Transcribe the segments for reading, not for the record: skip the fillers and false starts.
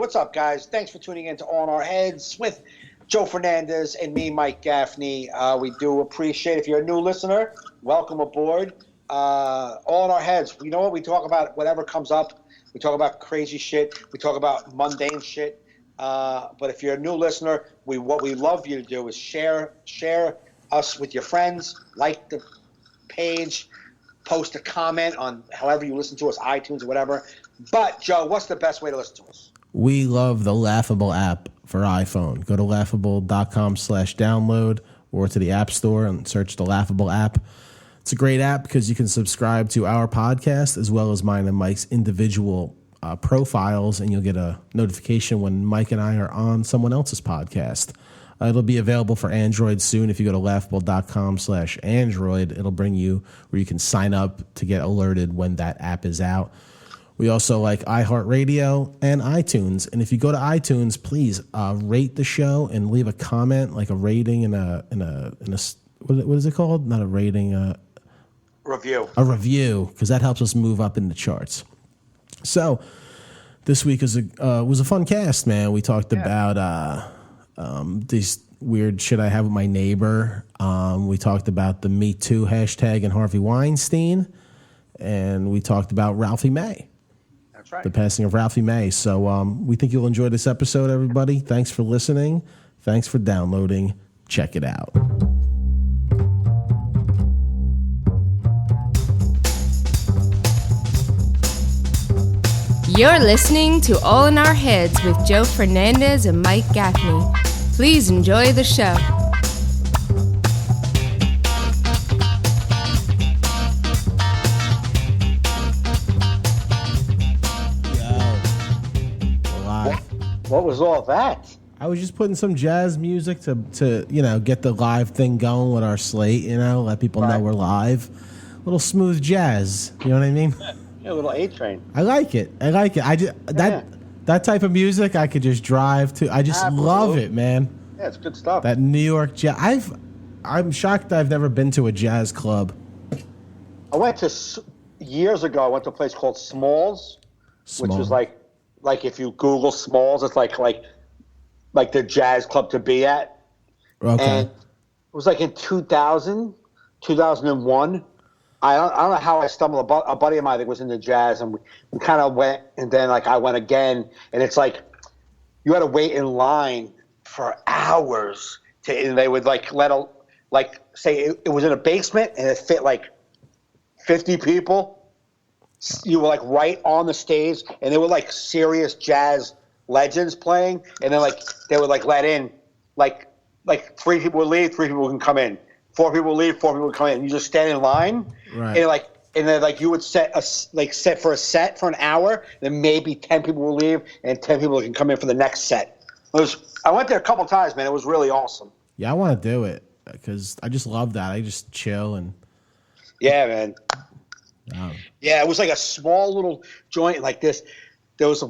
What's up, guys? Thanks for tuning in to On Our Heads with Joe Fernandez and me, Mike Gaffney. We do appreciate, if you're a new listener, welcome aboard. On Our Heads, you know what? We talk about whatever comes up. We talk about crazy shit. We talk about mundane shit. But if you're a new listener, what we love you to do is share us with your friends, like the page, post a comment on however you listen to us, iTunes or whatever. But, Joe, what's the best way to listen to us? We love the Laughable app for iPhone. Go to laughable.com/download or to the App Store and search the Laughable app. It's a great app because you can subscribe to our podcast as well as mine and Mike's individual profiles, and you'll get a notification when Mike and I are on someone else's podcast. It'll be available for Android soon. If you go to laughable.com/Android, it'll bring you where you can sign up to get alerted when that app is out. We also like iHeartRadio and iTunes. And if you go to iTunes, please rate the show and leave a comment, like a rating in a what is it called? Not a rating, review. A review, because that helps us move up in the charts. So this week was a fun cast, man. We talked about this weird shit I have with my neighbor. We talked about the Me Too hashtag and Harvey Weinstein, and we talked about Ralphie May. That's right. The passing of Ralphie May. So we think you'll enjoy this episode, everybody. Thanks for listening. Thanks for downloading. Check it out. You're listening to All in Our Heads with Joe Fernandez and Mike Gaffney. Please enjoy the show. What was all that? I was just putting some jazz music to get the live thing going with our slate, let people know we're live. A little smooth jazz, you know what I mean? Yeah, a little A-Train. I like it. That type of music I could just drive to. I just love it, man. Yeah, it's good stuff. That New York jazz. I'm shocked I've never been to a jazz club. I went to years ago. I went to a place called Smalls, which was like if you Google Smalls, it's like the jazz club to be at. Okay. And it was like in 2001. I don't know how I stumbled. A buddy of mine that was into jazz, and we kind of went, and then I went again, and it's like you had to wait in line for hours and they would say it was in a basement and it fit 50 people. You were right on the stage, and they were serious jazz legends playing, and then they would let in 3 people would leave, 3 people can come in. 4 people leave, 4 people come in. You just stand in line, right? And then you would set for a set for an hour. Then maybe 10 people will leave, and 10 people can come in for the next set. I went there a couple times, man. It was really awesome. Yeah, I want to do it because I just love that. I just chill and. Yeah, man. Yeah, it was a small little joint like this. There was a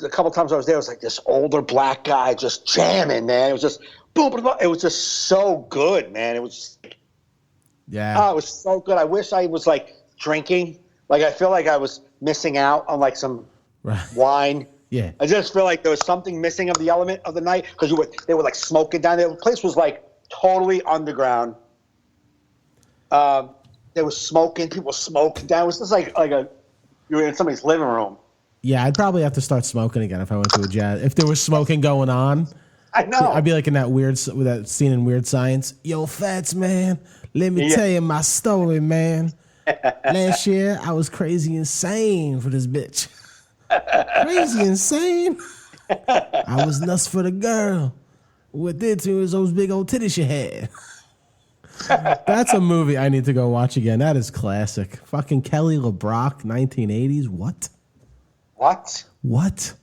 couple times I was there. It was this older black guy just jamming, man. It was just. Boom, boom, boom. It was just so good, man. It was it was so good. I wish I was drinking. I feel like I was missing out on some wine. Yeah. I just feel like there was something missing of the element of the night because they were smoking down there. The place was totally underground. There was smoking, people smoking down. It was just you were in somebody's living room. Yeah, I'd probably have to start smoking again if I went to a jazz. If there was smoking going on. I know. I'd be in that scene in Weird Science. Yo, Fats, man, let me tell you my story, man. Last year, I was crazy insane for this bitch. Crazy insane? I was nuts for the girl. What did to is those big old titties she had. That's a movie I need to go watch again. That is classic. Fucking Kelly LeBrock, 1980s. What?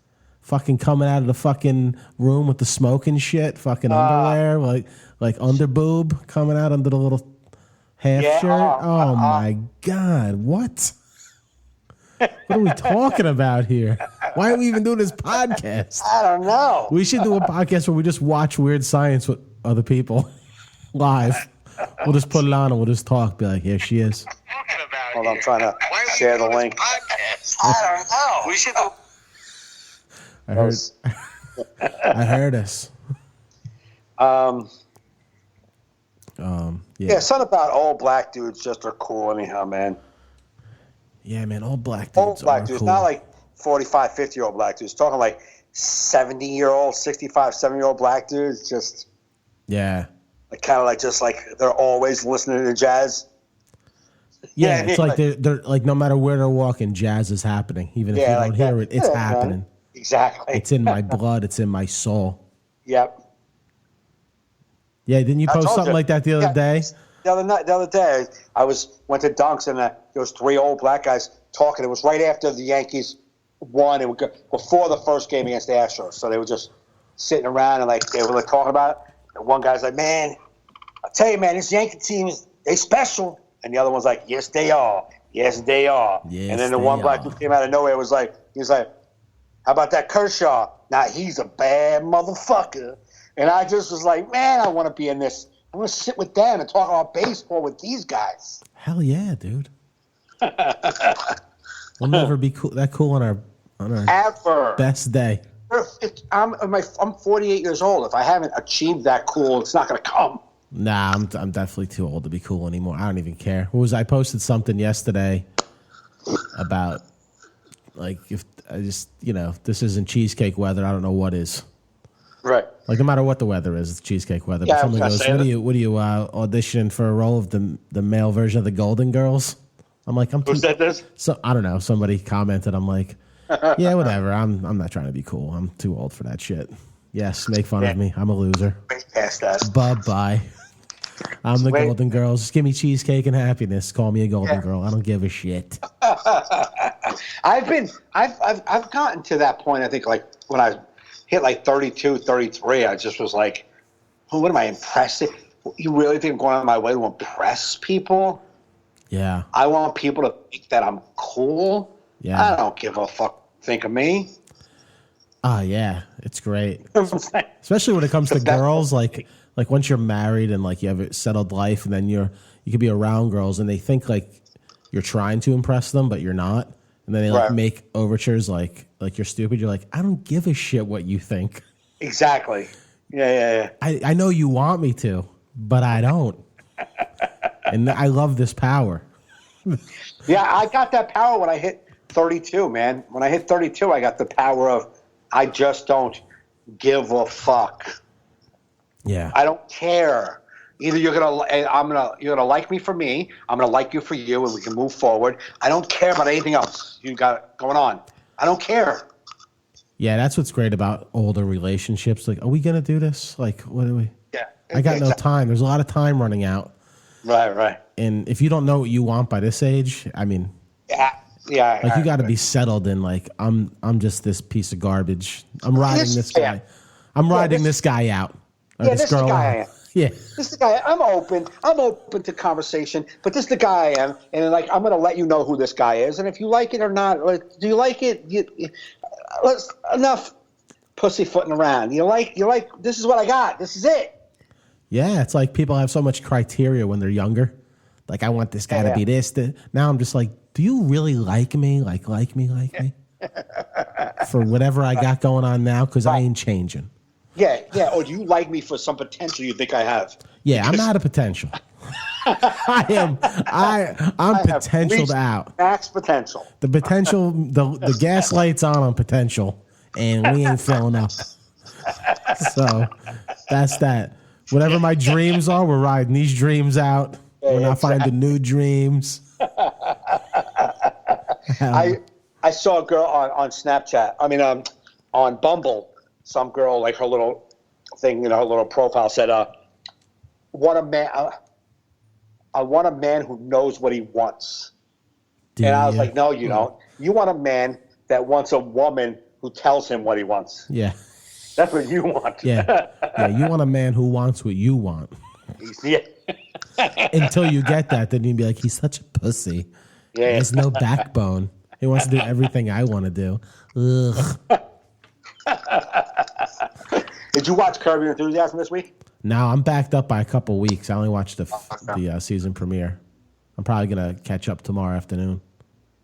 Fucking coming out of the fucking room with the smoke and shit. Fucking underwear, like underboob coming out under the little half shirt. Oh my God. What? What are we talking about here? Why are we even doing this podcast? I don't know. We should do a podcast where we just watch Weird Science with other people live. We'll just put it on and we'll just talk. Be like, here she is. Hold on, I'm trying to share the link. I don't know. We should do. I heard. I heard us. Yeah, something about old black dudes just are cool anyhow, man. Yeah, man, old black dudes. Old black are dudes, cool. not like 45, 50-year-old black dudes. Talking like 70-year-old, 65, 70-year-old black dudes. Just Yeah. like kind of like just like they're always listening to jazz. Yeah, it's like they're like no matter where they're walking, jazz is happening. Even if you don't hear it, it's happening. Man. Exactly. It's in my blood. It's in my soul. Yep. Yeah, didn't you post something like that the other day? The other day, I went to Dunks and there was 3 old black guys talking. It was right after the Yankees won. It was before the first game against the Astros. So they were just sitting around and like they were like talking about it. And one guy's like, "Man, I'll tell you, man, this Yankee team they special." And the other one's like, "Yes, they are. Yes, they are." Yes, and then the one black dude came out of nowhere. He was like, "How about that Kershaw? Now he's a bad motherfucker." And I just was like, man, I want to be in this. I want to sit with them and talk about baseball with these guys. Hell yeah, dude. We'll never be that cool on our Ever. best day. I'm 48 years old. If I haven't achieved that cool, it's not going to come. Nah, I'm definitely too old to be cool anymore. I don't even care. I posted something yesterday about like if I just this isn't cheesecake weather, I don't know what is. Right. Like no matter what the weather is, it's cheesecake weather. Yeah, but someone goes, "What are you auditioning for a role of the male version of the Golden Girls?" I'm like, Who said this? So I don't know. Somebody commented. I'm like, yeah, whatever. I'm not trying to be cool. I'm too old for that shit. Yes, make fun of me. I'm a loser. Way past that. Bye. I'm the Golden Girls. Just give me cheesecake and happiness. Call me a Golden Girl. I don't give a shit. I've gotten to that point. I think like when I hit like 32, 33, I just was like, oh, what am I impressing? You really think I'm going out of my way to impress people? Yeah. I want people to think that I'm cool. Yeah. I don't give a fuck. Think of me. Oh yeah, it's great. Especially when it comes to girls, like once you're married and like you have a settled life, and then you could be around girls and they think like you're trying to impress them, but you're not. And then they like make overtures like you're stupid. You're like, I don't give a shit what you think. Exactly. Yeah. I know you want me to, but I don't. And I love this power. Yeah, I got that power when I hit 32, man. When I hit 32, I got the power of I just don't give a fuck. Yeah. I don't care. Either you're gonna like me for me, I'm gonna like you for you, and we can move forward. I don't care about anything else you got going on. I don't care. Yeah, that's what's great about older relationships. Like, are we gonna do this? Like, what do we? Yeah. I got no time. There's a lot of time running out. Right. And if you don't know what you want by this age, I mean, yeah. like you got to be settled in. Like, I'm just this piece of garbage. I'm riding this guy. Yeah. I'm riding this guy out. Yeah, this is the guy I am. Yeah. This is the guy. I'm open to conversation, but this is the guy I am, and like I'm gonna let you know who this guy is, and if you like it or not, like, do you like it? Let's enough pussyfooting around. You like. This is what I got. This is it. Yeah, it's like people have so much criteria when they're younger. Like, I want this guy to be this. Now I'm just like, do you really like me? Like me? For whatever I got going on now, because I ain't changing. Yeah. Or do you like me for some potential you think I have? Yeah, I'm out of potential. I'm potentialed out. Max potential. The potential, the gas light's on potential, and we ain't filling up. So that's that. Whatever my dreams are, we're riding these dreams out. We're not finding new dreams. I saw a girl on Snapchat. I mean, on Bumble, some girl, like her little thing, her little profile said, I want a man who knows what he wants. And I was like, no, you don't. You want a man that wants a woman who tells him what he wants. Yeah. That's what you want. Yeah. You want a man who wants what you want. Yeah. Until you get that, then you'd be like, he's such a pussy. Yeah. He has no backbone. He wants to do everything I want to do. Ugh. Did you watch Curb Your Enthusiasm this week? No, I'm backed up by a couple weeks. I only watched the season premiere. I'm probably going to catch up tomorrow afternoon.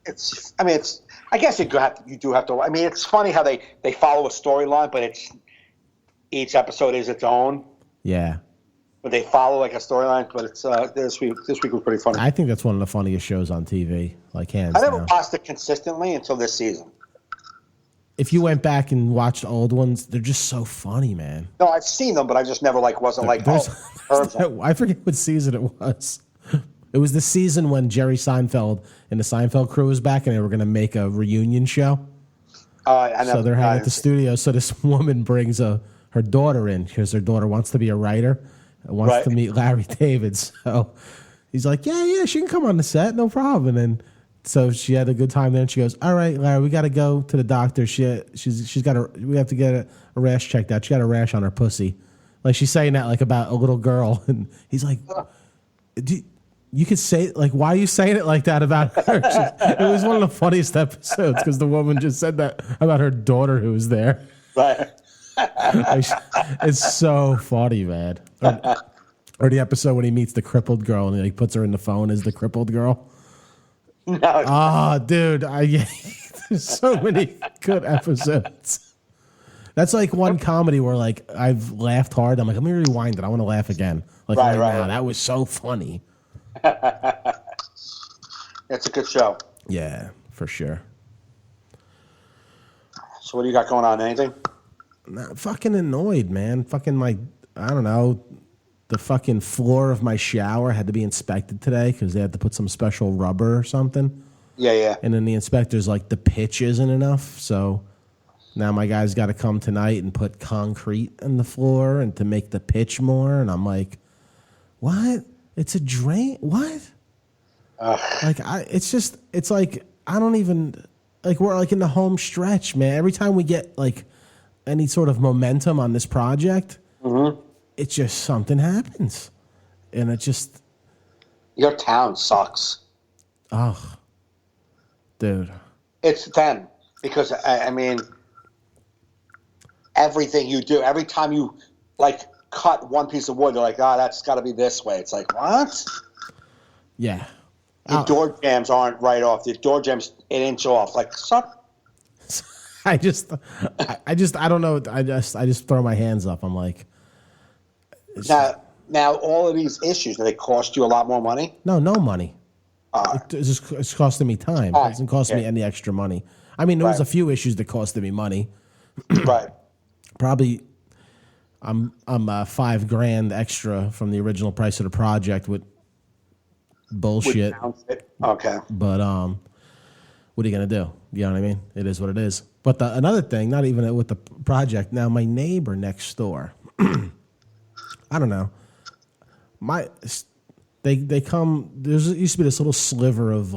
it's. I mean, it's. I guess you do have to. I mean, it's funny how they follow a storyline, but each episode is its own. Yeah. But they follow like a storyline. But it's this week was pretty funny. I think that's one of the funniest shows on TV, like hands I never down. watched it consistently until this season. If you went back and watched old ones, they're just so funny, man. No, I've seen them, but I just never wasn't like, I forget what season it was. It was the season when Jerry Seinfeld and the Seinfeld crew was back, and they were going to make a reunion show. So they're hanging at the studio. So this woman brings her daughter in because her daughter wants to be a writer, wants to meet Larry David. So he's like, yeah, she can come on the set, no problem. And then so she had a good time there, and she goes, all right, Larry, we got to go to the doctor. We have to get a rash checked out. She got a rash on her pussy. Like she's saying that like about a little girl, and he's like, you could say, like, why are you saying it like that about her? It was one of the funniest episodes because the woman just said that about her daughter who was there. Right. It's so funny, man. Or the episode when he meets the crippled girl and he puts her in the phone as the crippled girl. No. Dude, there's so many good episodes. That's like one comedy where like I've laughed hard. I'm like, let me rewind it. I want to laugh again. Like, right now, that was so funny. It's a good show. Yeah, for sure. So what do you got going on? Anything? Nah, fucking annoyed, man. Fucking I don't know. The fucking floor of my shower had to be inspected today because they had to put some special rubber or something. Yeah. And then the inspector's like, the pitch isn't enough. So now my guy's got to come tonight and put concrete in the floor and to make the pitch more. And I'm like, what? It's a drain? What? Like, it's like, I don't even, like, we're like in the home stretch, man. Every time we get like any sort of momentum on this project, it's just something happens. And it just. Your town sucks. Oh, dude. It's them. Because, I mean, everything you do, every time you, like, cut one piece of wood, they're like, that's got to be this way. It's like, what? Yeah. The door jams aren't right off. The door jam's an inch off. Like, suck. I don't know. I just throw my hands up. I'm like. Now, all of these issues, do they cost you a lot more money? No money. It's costing me time. It doesn't cost me any extra money. I mean, there was a few issues that costed me money. Right. Probably, I'm $5,000 extra from the original price of the project with bullshit. Okay. But what are you gonna do? You know what I mean? It is what it is. But another thing, not even with the project. Now, my neighbor next door. I don't know. They come. There used to be this little sliver of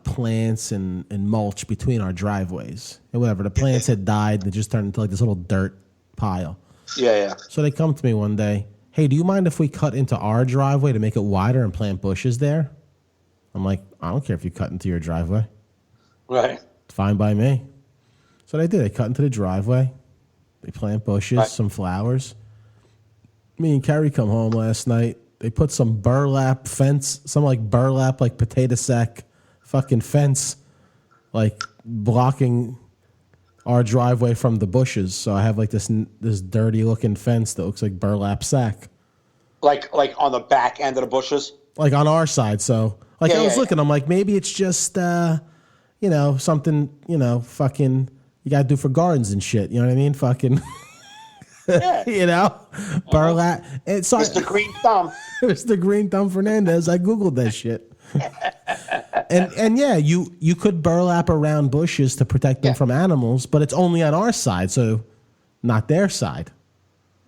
plants and mulch between our driveways and whatever. The plants had died. They just turned into like this little dirt pile. Yeah. So they come to me one day. Hey, do you mind if we cut into our driveway to make it wider and plant bushes there? I'm like, I don't care if you cut into your driveway. Right. It's fine by me. So they did. They cut into the driveway. They plant bushes, some flowers. Me and Carrie come home last night. They put some burlap fence, like potato sack fucking fence, like blocking our driveway from the bushes. So I have like this dirty looking fence that looks like burlap sack. Like on the back end of the bushes? Like on our side. So I was looking, I'm like, maybe it's just, something, fucking you got to do for gardens and shit. You know what I mean? Fucking, burlap. It's the Green Thumb. It's the Green Thumb Fernandez. I Googled that shit. and yeah, you could burlap around bushes to protect them from animals, but it's only on our side, so not their side.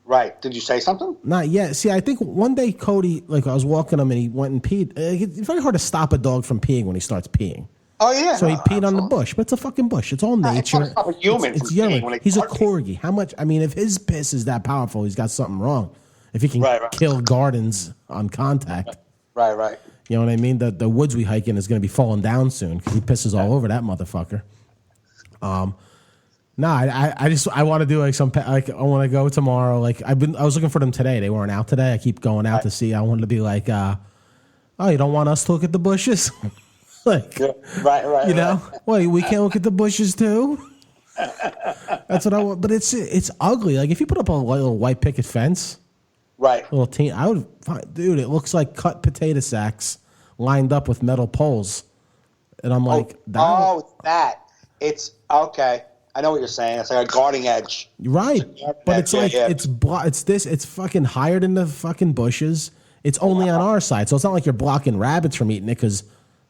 Right. Did you say something? Not yet. See, I think one day Cody, like I was walking him and he went and peed. It's very hard to stop a dog from peeing when he starts peeing. Oh, yeah. So he peed on the bush, but it's a fucking bush. It's all nature. It's not a human. It's urine. He's a corgi. How much? I mean, if his piss is that powerful, he's got something wrong. If he can kill gardens on contact. Right. You know what I mean? The woods we hike in is going to be falling down soon because he pisses all over that motherfucker. I want to do I want to go tomorrow. Like I was looking for them today. They weren't out today. I keep going out to see. I wanted to be like, oh, you don't want us to look at the bushes? Like, Yeah, right. you know, wait, we can't look at the bushes too. That's what I want. But it's ugly. Like if you put up a little white picket fence, right. little teen, I would find, dude. It looks like cut potato sacks lined up with metal poles, and I'm like, that. It's okay. I know what you're saying. It's like a guarding edge. Right, but it's like it's fucking higher than the fucking bushes. It's only on our side, so it's not like you're blocking rabbits from eating it because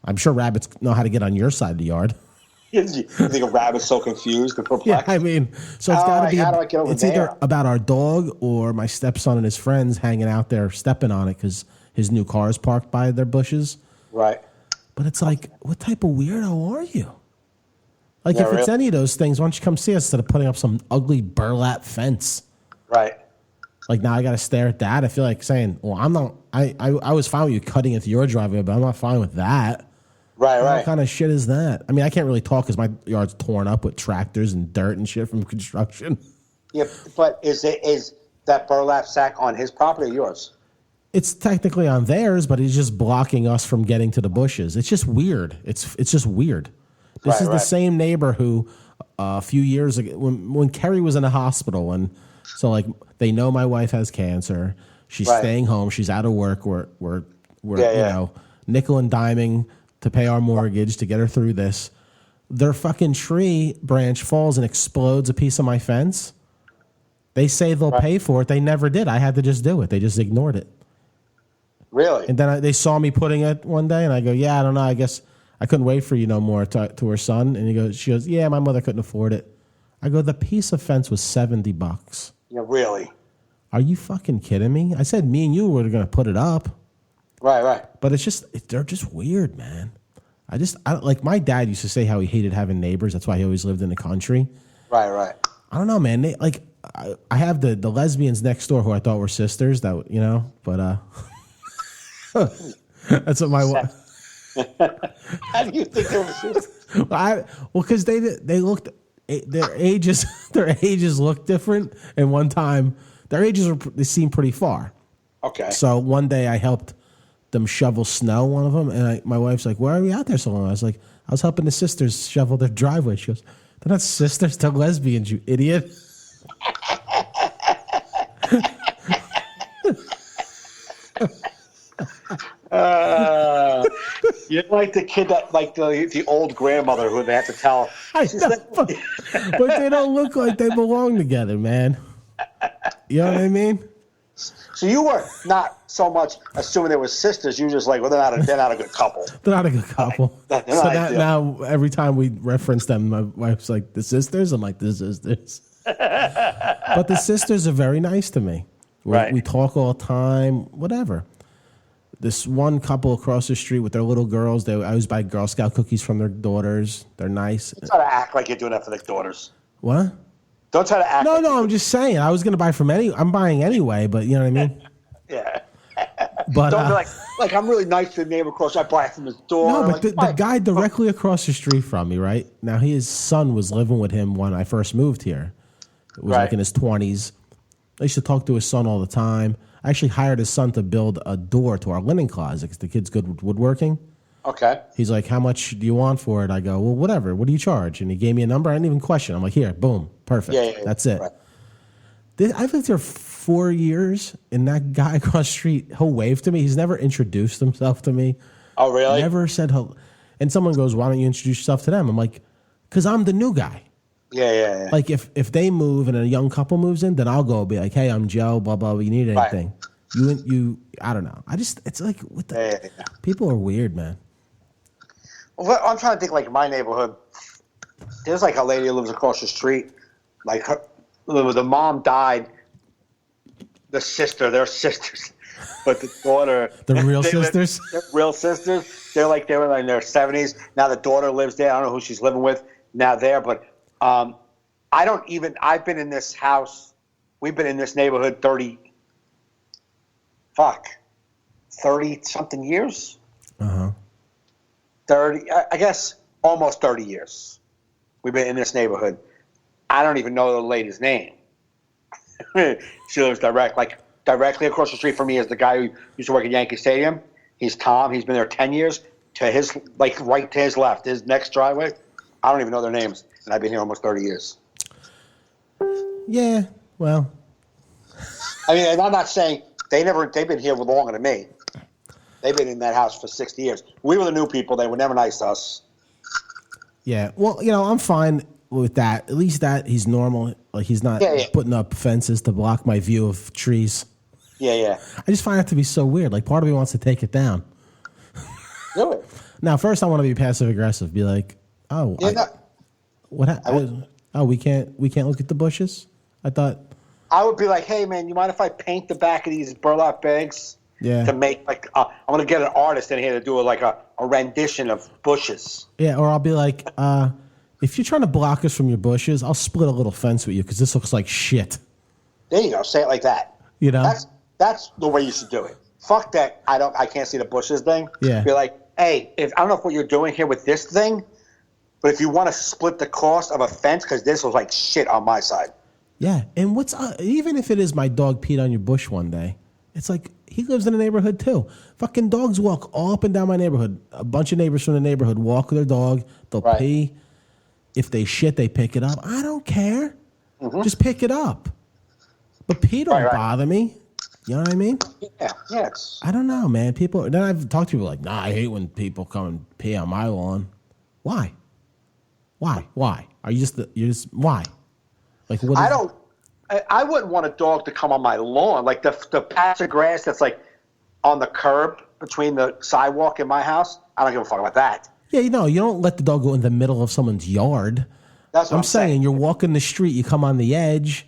I'm sure rabbits know how to get on your side of the yard. You think a rabbit's so confused and perplexed? Yeah, I mean, so it's got to be. How do I get over it's there? either about our dog or my stepson and his friends hanging out there stepping on it because his new car is parked by their bushes. Right. But it's like, what type of weirdo are you? Like, Yeah, if it's really? any of those things, why don't you come see us instead of putting up some ugly burlap fence? Right. Like, now I got to stare at that. I feel like saying, well, I'm not, I was fine with you cutting into your driveway, but I'm not fine with that. Right. What kind of shit is that? I mean, I can't really talk because my yard's torn up with tractors and dirt and shit from construction. Yeah, but is that burlap sack on his property or yours? It's technically on theirs, but he's just blocking us from getting to the bushes. It's just weird. It's just weird. This is the same neighbor who a few years ago, when Kerry was in the hospital, and so like they know my wife has cancer. She's staying home. She's out of work. We're you know, nickel and diming to pay our mortgage to get her through this. Their fucking tree branch falls and explodes a piece of my fence. They say they'll pay for it. They never did. I had to just do it. They just ignored it. Really? And then they saw me putting it one day, and I go, yeah, I don't know. I guess I couldn't wait for you no more to her son. And she goes, yeah, my mother couldn't afford it. I go, the piece of fence was $70. Yeah, really? Are you fucking kidding me? I said me and you were going to put it up. Right. But it's just, they're just weird, man. I like my dad used to say how he hated having neighbors. That's why he always lived in the country. Right. I don't know, man. I have the lesbians next door who I thought were sisters that, you know, but that's what my wife. How do you think they were sisters? Well, because they looked, their ages looked different, and one time their ages they seemed pretty far. Okay. So one day I helped them shovel snow, one of them, and my wife's like, "Why are we out there so long?" I was like, "I was helping the sisters shovel their driveway." She goes, "They're not sisters, they're lesbians, you idiot." You're like the kid that, like the old grandmother who they have to tell. I know, but they don't look like they belong together, man. You know what I mean? So you were not so much assuming they were sisters. You were just like, well, they're not a good couple. They're not a good couple. Now every time we reference them, my wife's like, the sisters? I'm like, the sisters. But the sisters are very nice to me. We talk all the time, whatever. This one couple across the street with their little girls, I always buy Girl Scout cookies from their daughters. They're nice. Don't try to act like you're doing that for their daughters. What? Don't try to act. No, I'm just saying. I was going to buy from I'm buying anyway, but you know what I mean? Yeah. But don't be like I'm really nice to the neighbor across. I buy from his door. No, but the guy directly across the street from me, right? Now, his son was living with him when I first moved here. It was like in his 20s. I used to talk to his son all the time. I actually hired his son to build a door to our linen closet because the kid's good with woodworking. Okay. He's like, how much do you want for it? I go, well, whatever. What do you charge? And he gave me a number. I didn't even question. I'm like, here, boom, perfect. Yeah. That's it. Right. I've lived here 4 years, and that guy across the street, he'll wave to me. He's never introduced himself to me. Oh, really? Never said hello. And someone goes, why don't you introduce yourself to them? I'm like, because I'm the new guy. Yeah. Like, if they move and a young couple moves in, then I'll go be like, hey, I'm Joe, blah, blah, you need anything. Right. You, I don't know. It's like, what the, people are weird, man. Well, I'm trying to think, like, my neighborhood, there's like a lady who lives across the street. Like, the mom died, they're sisters. But the daughter... The real sisters? They're real sisters. They were in their 70s. Now the daughter lives there. I don't know who she's living with now there. But I've been in this house. We've been in this neighborhood 30-something years. Uh-huh. 30, I guess, almost 30 years. We've been in this neighborhood. I don't even know the lady's name. She lives directly across the street from me is the guy who used to work at Yankee Stadium. He's Tom. He's been there 10 years. to his, like right to his left, his next driveway. I don't even know their names, and I've been here almost 30 years. Yeah, well, I mean, and I'm not saying they've been here longer than me. They've been in that house for 60 years. We were the new people. They were never nice to us. yeah. Well, I'm fine with that. At least that he's normal. Like he's not putting up fences to block my view of trees. Yeah. I just find it to be so weird. Like part of me wants to take it down. Do it. Now, first I want to be passive aggressive. Be like, oh, we can't look at the bushes. I thought I would be like, hey man, you mind if I paint the back of these burlap bags? Yeah. To make like I'm gonna get an artist in here to do a rendition of bushes. Yeah, or I'll be like, if you're trying to block us from your bushes, I'll split a little fence with you because this looks like shit. There you go. Say it like that. That's the way you should do it. Fuck that. I can't see the bushes thing. Yeah. Be like, hey, I don't know what you're doing here with this thing, but if you want to split the cost of a fence, because this was like shit on my side. Yeah, and what's even if it is my dog peed on your bush one day, it's like he lives in the neighborhood too. Fucking dogs walk all up and down my neighborhood. A bunch of neighbors from the neighborhood walk their dog. They'll pee. If they shit, they pick it up. I don't care. Mm-hmm. Just pick it up. But pee don't bother me. You know what I mean? Yeah. I don't know, man. Then I've talked to people like, nah, I hate when people come and pee on my lawn. Why? Are you just why? Like what? I wouldn't want a dog to come on my lawn. Like the patch of grass that's like on the curb between the sidewalk and my house. I don't give a fuck about that. Yeah, you don't let the dog go in the middle of someone's yard. That's what I'm saying. You're walking the street, you come on the edge.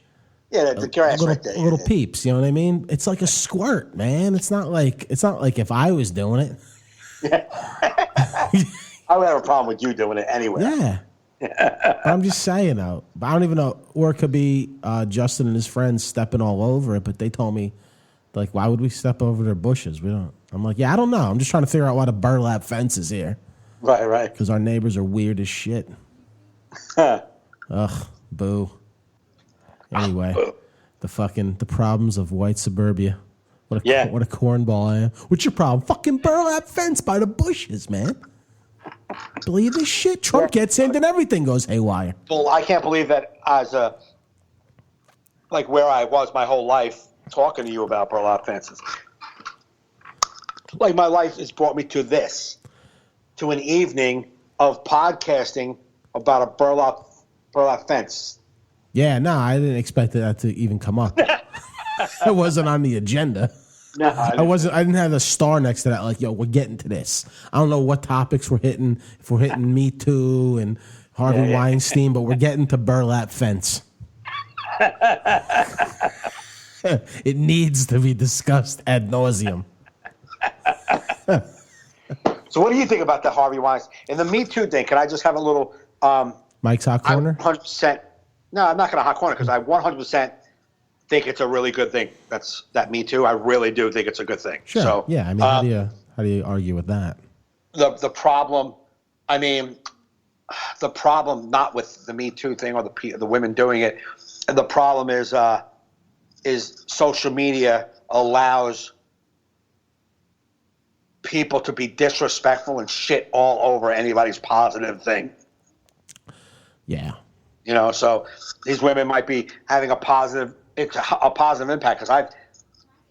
Yeah, the grass right there. Little peeps, you know what I mean? It's like a squirt, man. It's not like if I was doing it. I would have a problem with you doing it anyway. Yeah. I'm just saying though. I don't even know, or it could be Justin and his friends stepping all over it. But they told me, like, why would we step over their bushes? We don't. I'm like, yeah, I don't know. I'm just trying to figure out why the burlap fence is here. Right. Because our neighbors are weird as shit. Ugh, boo. Anyway, the problems of white suburbia. What a cornball I am. What's your problem? Fucking burlap fence by the bushes, man. Believe this shit? Trump gets in, then everything goes haywire. Well, I can't believe that where I was my whole life talking to you about burlap fences. Like my life has brought me to this, to an evening of podcasting about a burlap fence. Yeah, no, I didn't expect that to even come up. It wasn't on the agenda. No, I didn't have a star next to that. Like, yo, we're getting to this. I don't know what topics we're hitting. If we're hitting Me Too and Harvey Weinstein, but we're getting to burlap fence. It needs to be discussed ad nauseum. So, what do you think about the Harvey Weinstein and the Me Too thing? Can I just have a little? Mike's hot corner. 100%. No, I'm not going to hot corner because I 100% think it's a really good thing. That Me Too. I really do think it's a good thing. Sure. So, yeah. I mean, how do you argue with that? The problem. I mean, the problem not with the Me Too thing or the women doing it. The problem is social media allows people to be disrespectful and shit all over anybody's positive thing. Yeah. So these women might be having a positive impact because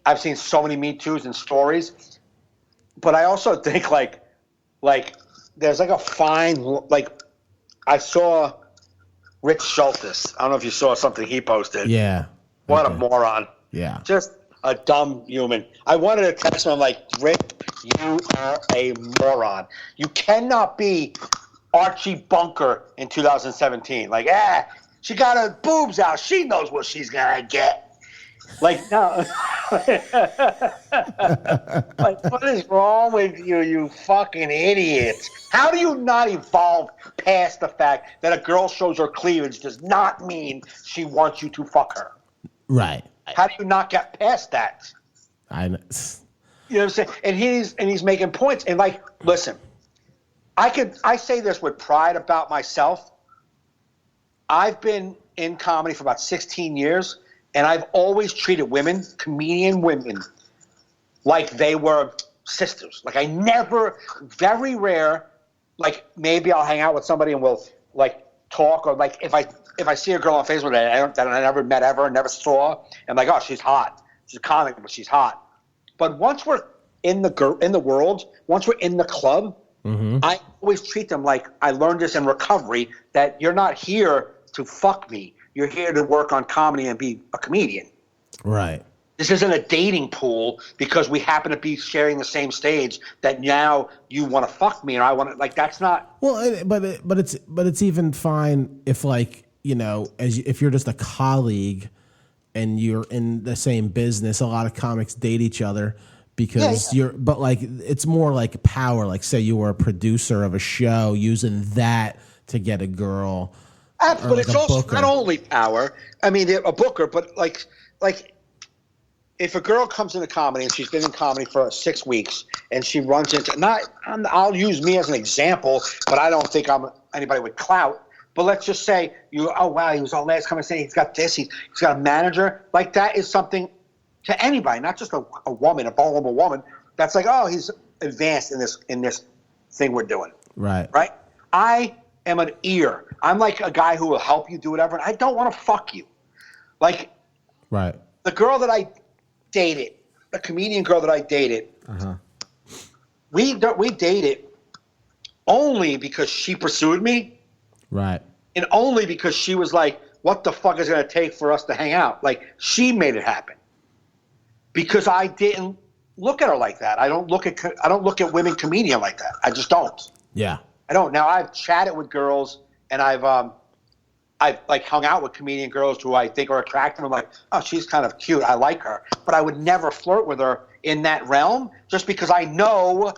I've seen so many Me Too's and stories, but I also think like there's like a fine, like I saw Rich Schultes. I don't know if you saw something he posted. Yeah. What a moron. Yeah. Just a dumb human. I wanted to text him like, Rick, you are a moron. You cannot be Archie Bunker in 2017. Like, she got her boobs out. She knows what she's going to get. Like, no. Like, what is wrong with you, you fucking idiots? How do you not evolve past the fact that a girl shows her cleavage does not mean she wants you to fuck her? Right. How do you not get past that? I know. You know what I'm saying? And he's making points. And like, listen, I say this with pride about myself. I've been in comedy for about 16 years, and I've always treated women, comedian women, like they were sisters. Like I never, very rare, like maybe I'll hang out with somebody and we'll like talk, or like if I see a girl on Facebook that I never met ever, never saw, and like, oh, she's hot. She's a comic, but she's hot. But once we're in the world, once we're in the club, I always treat them like I learned this in recovery, that you're not here to fuck me. You're here to work on comedy and be a comedian. Right. This isn't a dating pool because we happen to be sharing the same stage that now you want to fuck me and I want to, like, that's not. Well, but it's even fine if, like, you know, if you're just a colleague and you're in the same business. A lot of comics date each other because but like it's more like power. Like, say you were a producer of a show, using that to get a girl. But like it's also booker. Not only power. I mean, a booker, but like if a girl comes into comedy and she's been in comedy for 6 weeks and she runs into I'll use me as an example, but I don't think I'm anybody with clout. But let's just say oh wow, he was on last coming saying he's got this, he's got a manager. Like that is something to anybody, not just a woman, a vulnerable woman. That's like, oh, he's advanced in this thing we're doing. Right. Right. I am an ear. I'm like a guy who will help you do whatever. And I don't want to fuck you. Like, right. The girl that I dated, the comedian girl that I dated, we dated only because she pursued me. Right. And only because she was like, what the fuck is it going to take for us to hang out? Like, she made it happen. Because I didn't look at her like that. I don't look at women comedian like that. I just don't. Yeah. I don't. Now, I've chatted with girls and I've like hung out with comedian girls who I think are attractive. I'm like, oh, she's kind of cute. I like her. But I would never flirt with her in that realm just because I know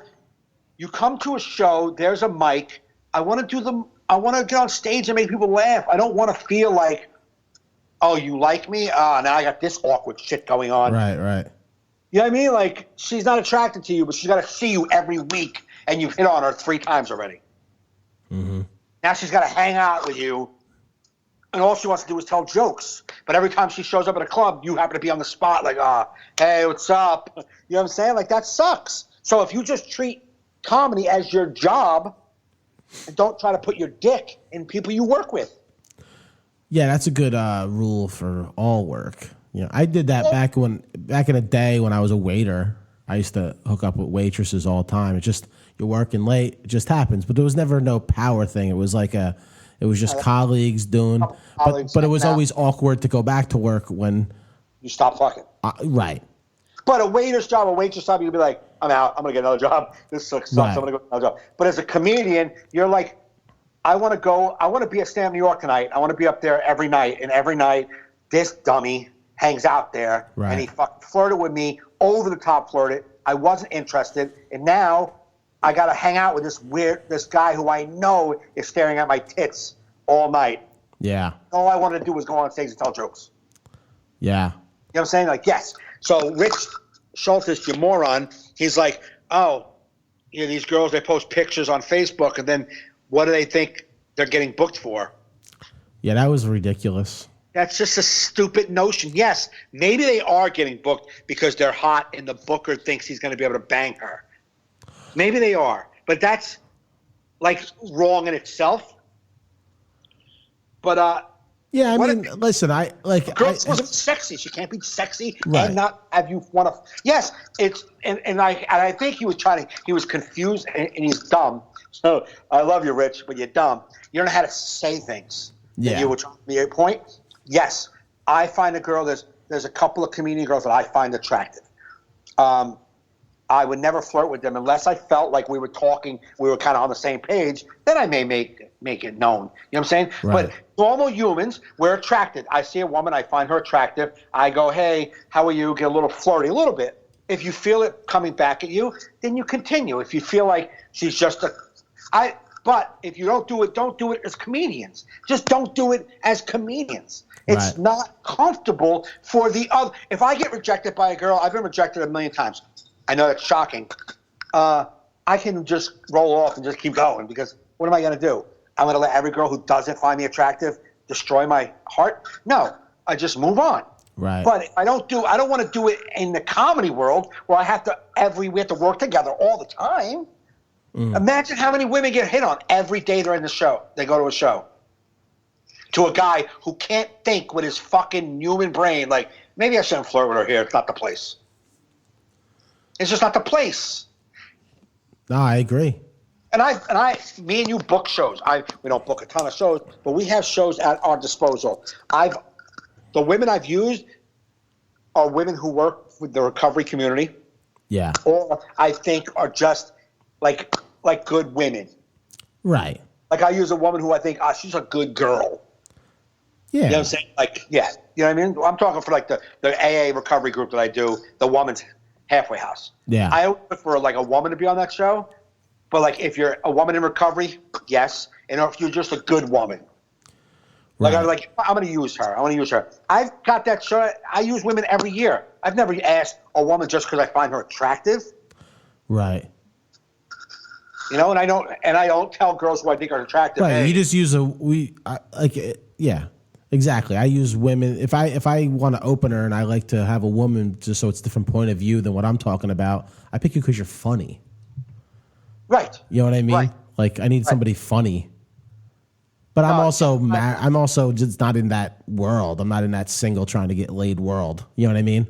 you come to a show, there's a mic. I want to get on stage and make people laugh. I don't want to feel like, oh, you like me? Now I got this awkward shit going on. Right, right. You know what I mean? Like, she's not attracted to you, but she's got to see you every week, and you've hit on her 3 times already. Mm-hmm. Now she's got to hang out with you, and all she wants to do is tell jokes. But every time she shows up at a club, you happen to be on the spot, like, hey, what's up? You know what I'm saying? Like, that sucks. So if you just treat comedy as your job and don't try to put your dick in people you work with. Yeah, that's a good rule for all work. You know, I did that back in the day when I was a waiter. I used to hook up with waitresses all the time. It's just you're working late, it just happens. But there was never no power thing. It was like it was just colleagues doing. But it was always awkward to go back to work when you stop fucking. Right. But a waitress job, you'd be like, I'm out. I'm gonna get another job. This sucks. Right. I'm gonna go get another job. But as a comedian, you're like, I want to be at Stand Up New York tonight. I want to be up there every night. And every night, this dummy hangs out there. Right. And he flirted with me, over the top flirted. I wasn't interested. And now I got to hang out with this guy who I know is staring at my tits all night. Yeah. All I wanted to do was go on stage and tell jokes. Yeah. You know what I'm saying? Like, yes. So Rich Schultes, you moron, he's like, oh, you know, these girls, they post pictures on Facebook, and then what do they think they're getting booked for? Yeah, that was ridiculous. That's just a stupid notion. Yes, maybe they are getting booked because they're hot and the booker thinks he's going to be able to bang her. Maybe they are. But that's, like, wrong in itself. But, yeah, I mean, listen, a girl wasn't sexy. She can't be sexy and not have you want to. Yes, it's, and I think he was confused and he's dumb. So I love you, Rich, but you're dumb. You don't know how to say things. Yeah. You were trying to make a point. Yes, I find a girl. There's a couple of comedian girls that I find attractive. I would never flirt with them unless I felt like we were talking. We were kind of on the same page. Then I may make it known. You know what I'm saying? Right. But normal humans, we're attracted. I see a woman, I find her attractive. I go, hey, how are you? Get a little flirty, a little bit. If you feel it coming back at you, then you continue. If you feel like she's just but if you don't do it as comedians. Just don't do it as comedians. It's not comfortable for the other. If I get rejected by a girl, I've been rejected a million times. I know that's shocking. I can just roll off and just keep going because what am I going to do? I'm going to let every girl who doesn't find me attractive destroy my heart? No, I just move on. Right. But I don't want to do it in the comedy world where we have to work together all the time. Imagine how many women get hit on every day they're in the show. They go to a show. To a guy who can't think with his fucking human brain. Like, maybe I shouldn't flirt with her here. It's not the place. It's just not the place. No, I agree. And me and you book shows. We don't book a ton of shows, but we have shows at our disposal. The women I've used are women who work with the recovery community. Yeah. Or I think are just like good women. Right. Like I use a woman who I think, she's a good girl. Yeah. You know what I'm saying? Like, yeah. You know what I mean? I'm talking for like the AA recovery group that I do, the woman's halfway house. Yeah. I always look for like a woman to be on that show. But like if you're a woman in recovery, yes. And if you're just a good woman. Right. Like I'm going to use her. I want to use her. I've got that show. I use women every year. I've never asked a woman just because I find her attractive. Right. You know, and I don't tell girls who I think are attractive. Right. Hey, You just use yeah, exactly. I use women. If I want to open her and I like to have a woman just so it's a different point of view than what I'm talking about, I pick you because you're funny. right. You know what I mean? Right. Like I need somebody funny. But I'm also just not in that world. I'm not in that single trying to get laid world. You know what I mean?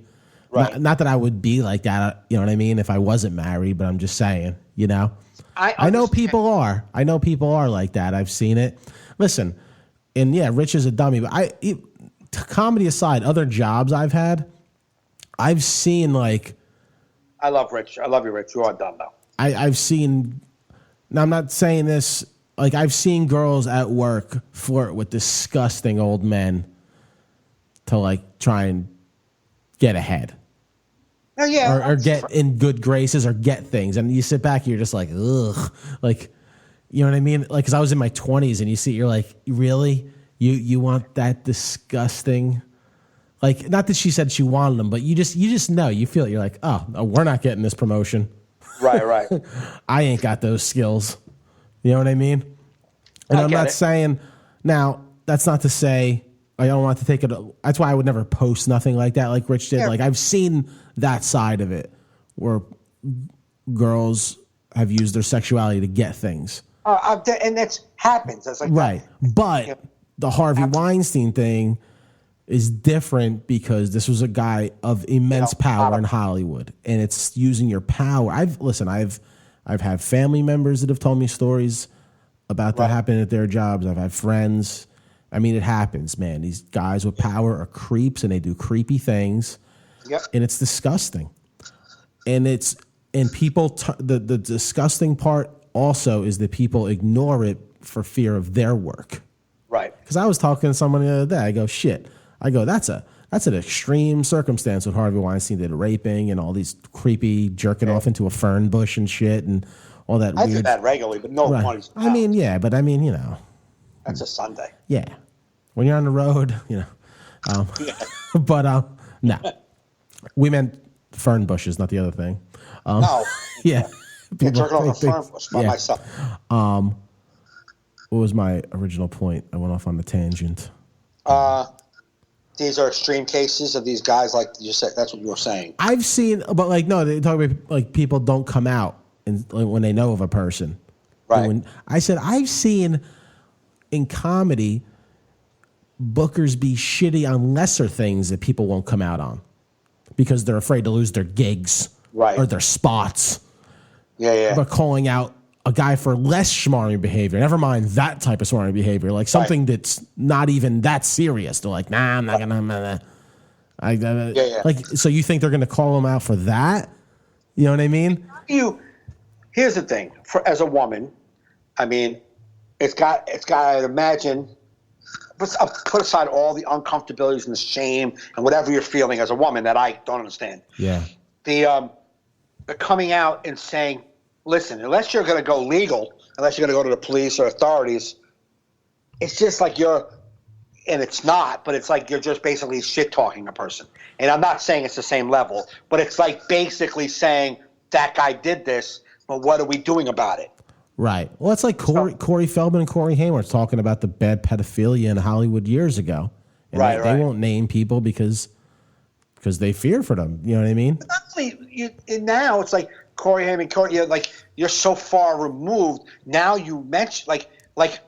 Right. Not that I would be like that. You know what I mean? If I wasn't married, but I'm just saying. You know. I know people are. I know people are like that. I've seen it. Listen, and yeah, Rich is a dummy. But comedy aside, other jobs I've had, I've seen like. I love Rich. I love you, Rich. You are dumb though. I've seen. Now I'm not saying this. Like I've seen girls at work flirt with disgusting old men to like try and get ahead. Oh, yeah. Or get in good graces or get things. And you sit back and you're just like, ugh. Like, you know what I mean? Like, because I was in my 20s and you see, you're like, really? You want that disgusting? Like, not that she said she wanted them, but you just know. You feel it. You're like, oh, no, we're not getting this promotion. Right. I ain't got those skills. You know what I mean? And I'm not saying, now, that's not to say, I don't want to take it. That's why I would never post nothing like that, like Rich did. Yeah. Like I've seen that side of it, where girls have used their sexuality to get things, and that happens. That's like right. That. But the Harvey Weinstein thing is different because this was a guy of immense power in Hollywood, and it's using your power. I've had family members that have told me stories about that happening at their jobs. I've had friends. I mean, it happens, man. These guys with power are creeps, and they do creepy things. Yep. And it's disgusting. And people. The disgusting part also is that people ignore it for fear of their work. Right. Because I was talking to someone the other day. I go, shit. I go, that's an extreme circumstance with Harvey Weinstein did raping and all these creepy jerking off into a fern bush and shit and all that. I do that regularly, but no money's. I mean, yeah, but I mean, you know. That's a Sunday. Yeah. When you're on the road, you know. But no. We meant fern bushes, not the other thing. No. Yeah. Jerking off a fern bush by myself. What was my original point? I went off on the tangent. These are extreme cases of these guys, like you said. That's what you were saying. I've seen, but like, no, they talk about like people don't come out when they know of a person. Right. I said I've seen in comedy bookers be shitty on lesser things that people won't come out on because they're afraid to lose their gigs or their spots. Yeah. But calling out a guy for less schmarmy behavior, never mind that type of schmarmy behavior, like something that's not even that serious. They're like, nah, I'm not gonna. Like, so you think they're gonna call him out for that? You know what I mean? Here's the thing. As a woman, I mean, it's got. I'd imagine. Put aside all the uncomfortabilities and the shame and whatever you're feeling as a woman that I don't understand. Yeah. The coming out and saying, listen, unless you're going to go legal, unless you're going to go to the police or authorities, it's just like and it's not, but it's like you're just basically shit-talking a person. And I'm not saying it's the same level, but it's like basically saying that guy did this, but what are we doing about it? Right. Well, it's like Corey Feldman and Corey Haim were talking about the bad pedophilia in Hollywood years ago. And they won't name people because because they fear for them. You know what I mean? And now it's like Corey Haim and you're so far removed. Now you mention like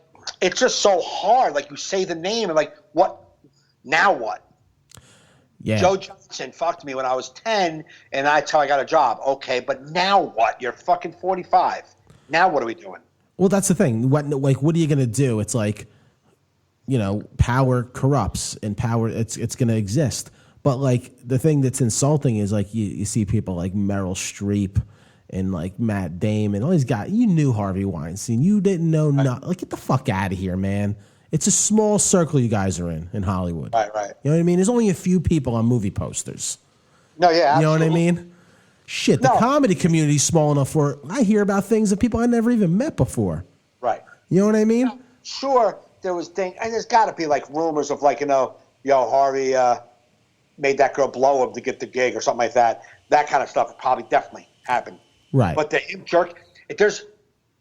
it's just so hard. Like you say the name and like what? Now what? Yeah. Joe Johnson fucked me when I was 10, and that's how I got a job. Okay, but now what? You're fucking 45. Now what are we doing? Well, that's the thing. What are you going to do? It's like, power corrupts, and power it's going to exist. But like the thing that's insulting is like you see people like Meryl Streep and like Matt Damon, all these guys. You knew Harvey Weinstein. You didn't know nothing. Like, get the fuck out of here, man. It's a small circle you guys are in Hollywood. Right. You know what I mean? There's only a few people on movie posters. No, yeah, absolutely. You know what I mean? Shit, the comedy community's small enough where I hear about things that people I never even met before. Right. You know what I mean? Sure, there was things, and there's got to be like rumors of like, Harvey made that girl blow him to get the gig or something like that. That kind of stuff probably definitely happened. Right. But if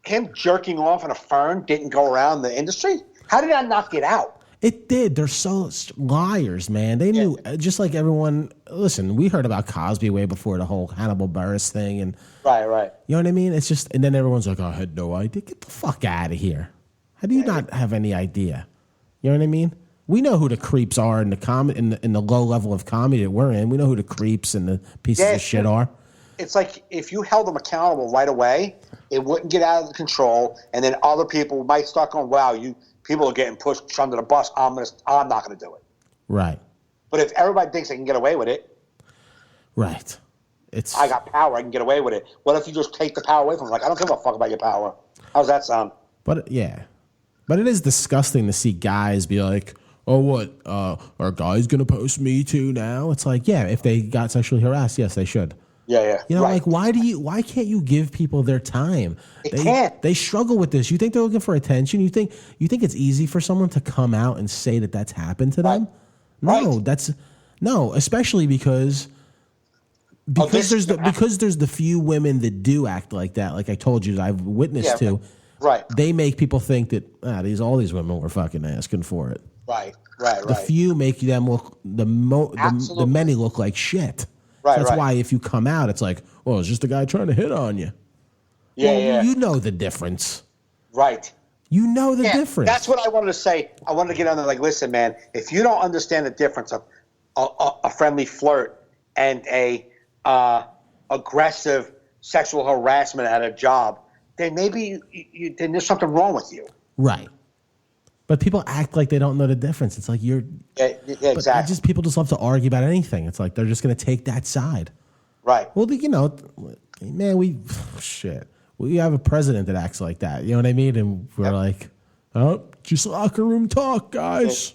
him jerking off in a fern didn't go around the industry, how did that not get out? It did. They're so liars, man. They knew, just like everyone. Listen, we heard about Cosby way before the whole Hannibal Buress thing, and right. You know what I mean? It's just, and then everyone's like, "Oh, I had no idea." Get the fuck out of here. How do you not have any idea? You know what I mean? We know who the creeps are in the low level of comedy that we're in. We know who the creeps and the pieces of shit are. It's like if you held them accountable right away, it wouldn't get out of control, and then other people might start going, "Wow, people are getting pushed under the bus. I'm not going to do it." Right. But if everybody thinks they can get away with it, right. I got power. I can get away with it. What if you just take the power away from them? Like, I don't give a fuck about your power. How's that sound? But yeah, but it is disgusting to see guys be like, "Oh, what? Are guys going to post Me Too now?" It's like, yeah, if they got sexually harassed, yes, they should. Yeah. Like, why can't you give people their time? They can't. They struggle with this. You think they're looking for attention? You think it's easy for someone to come out and say that that's happened to them? Right. No, especially because there's the few women that do act like that. Like I told you, that I've witnessed to. Right. They make people think that all these women were fucking asking for it. Right. The few make them look the many look like shit. So that's why if you come out, it's like, well, it's just a guy trying to hit on you. Yeah. You know the difference. Right. You know the difference. That's what I wanted to say. I wanted to get on there like, listen, man, if you don't understand the difference of a friendly flirt and a aggressive sexual harassment at a job, then maybe then there's something wrong with you. Right. But people act like they don't know the difference. It's like you're exactly. People just love to argue about anything. It's like they're just going to take that side. Right. Well, man, we have a president that acts like that. You know what I mean? And we're like, oh, just locker room talk, guys.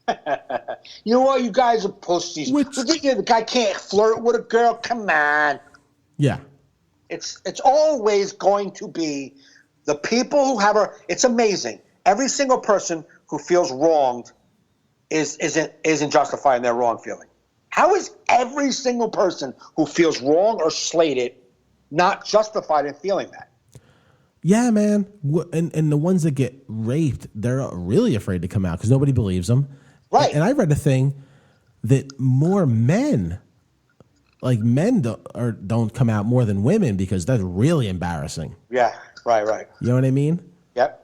You know what? You guys are pussies. The guy can't flirt with a girl. Come on. Yeah. It's always going to be the people who have it's amazing. Every single person who feels wronged isn't justified in their wrong feeling. How is every single person who feels wrong or slated not justified in feeling that? Yeah, man. And the ones that get raped, they're really afraid to come out because nobody believes them. Right. And I read a thing that more men don't come out more than women because that's really embarrassing. Yeah. Right. You know what I mean? Yep.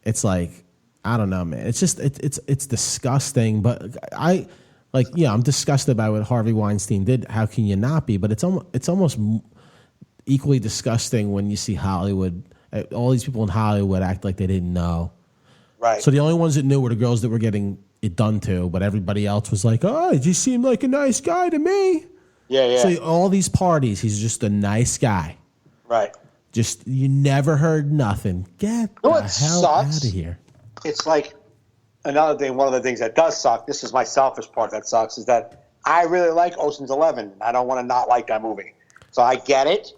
It's like, I don't know, man. It's just it's disgusting. But I'm disgusted by what Harvey Weinstein did. How can you not be? But it's almost equally disgusting when you see Hollywood. All these people in Hollywood act like they didn't know. Right. So the only ones that knew were the girls that were getting it done to, but everybody else was like, "Oh, he just seemed like a nice guy to me." Yeah. So all these parties, he's just a nice guy. Right. Just you never heard nothing. Get the hell out of here. It's like another thing. One of the things that does suck. This is my selfish part that sucks. Is that I really like Ocean's 11. I don't want to not like that movie. So I get it.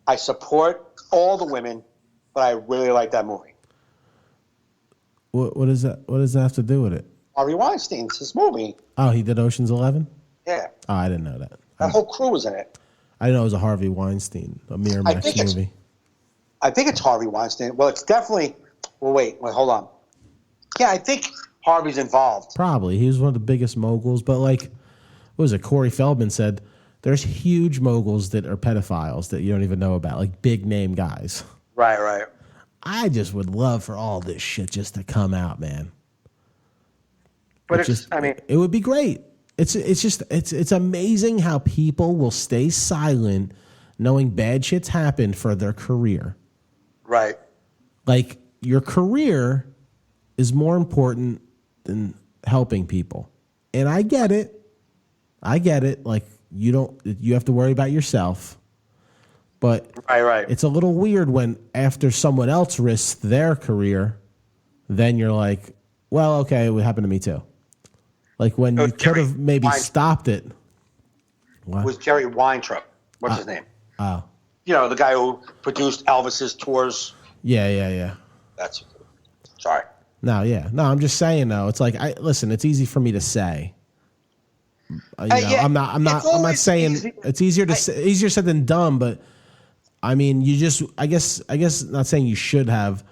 I support all the women, but I really like that movie. What does that have to do with it? Harvey Weinstein's his movie. Oh, he did Ocean's 11? Yeah. Oh, I didn't know that. That whole crew was in it. I didn't know it was a Harvey Weinstein, a Miramax movie. I think it's Harvey Weinstein. Well, it's definitely. Well, wait, hold on. Yeah, I think Harvey's involved. Probably. He was one of the biggest moguls, but like, was it? Corey Feldman said there's huge moguls that are pedophiles that you don't even know about, like big name guys. Right. I just would love for all this shit just to come out, man. But it would be great. It's amazing how people will stay silent knowing bad shit's happened for their career. Right. Like, your career is more important than helping people. And I get it. Like, you have to worry about yourself. But right. It's a little weird when after someone else risks their career, then you're like, well, okay, it would happen to me too. Like when you could have maybe stopped it. What? It was Jerry Weintraub. What's his name? Oh. You know, the guy who produced Elvis's tours. Yeah. Sorry. No, I'm just saying though. It's like, listen, it's easy for me to say. I'm not saying easy. It's easier said than done, but I mean, I guess not saying you should have.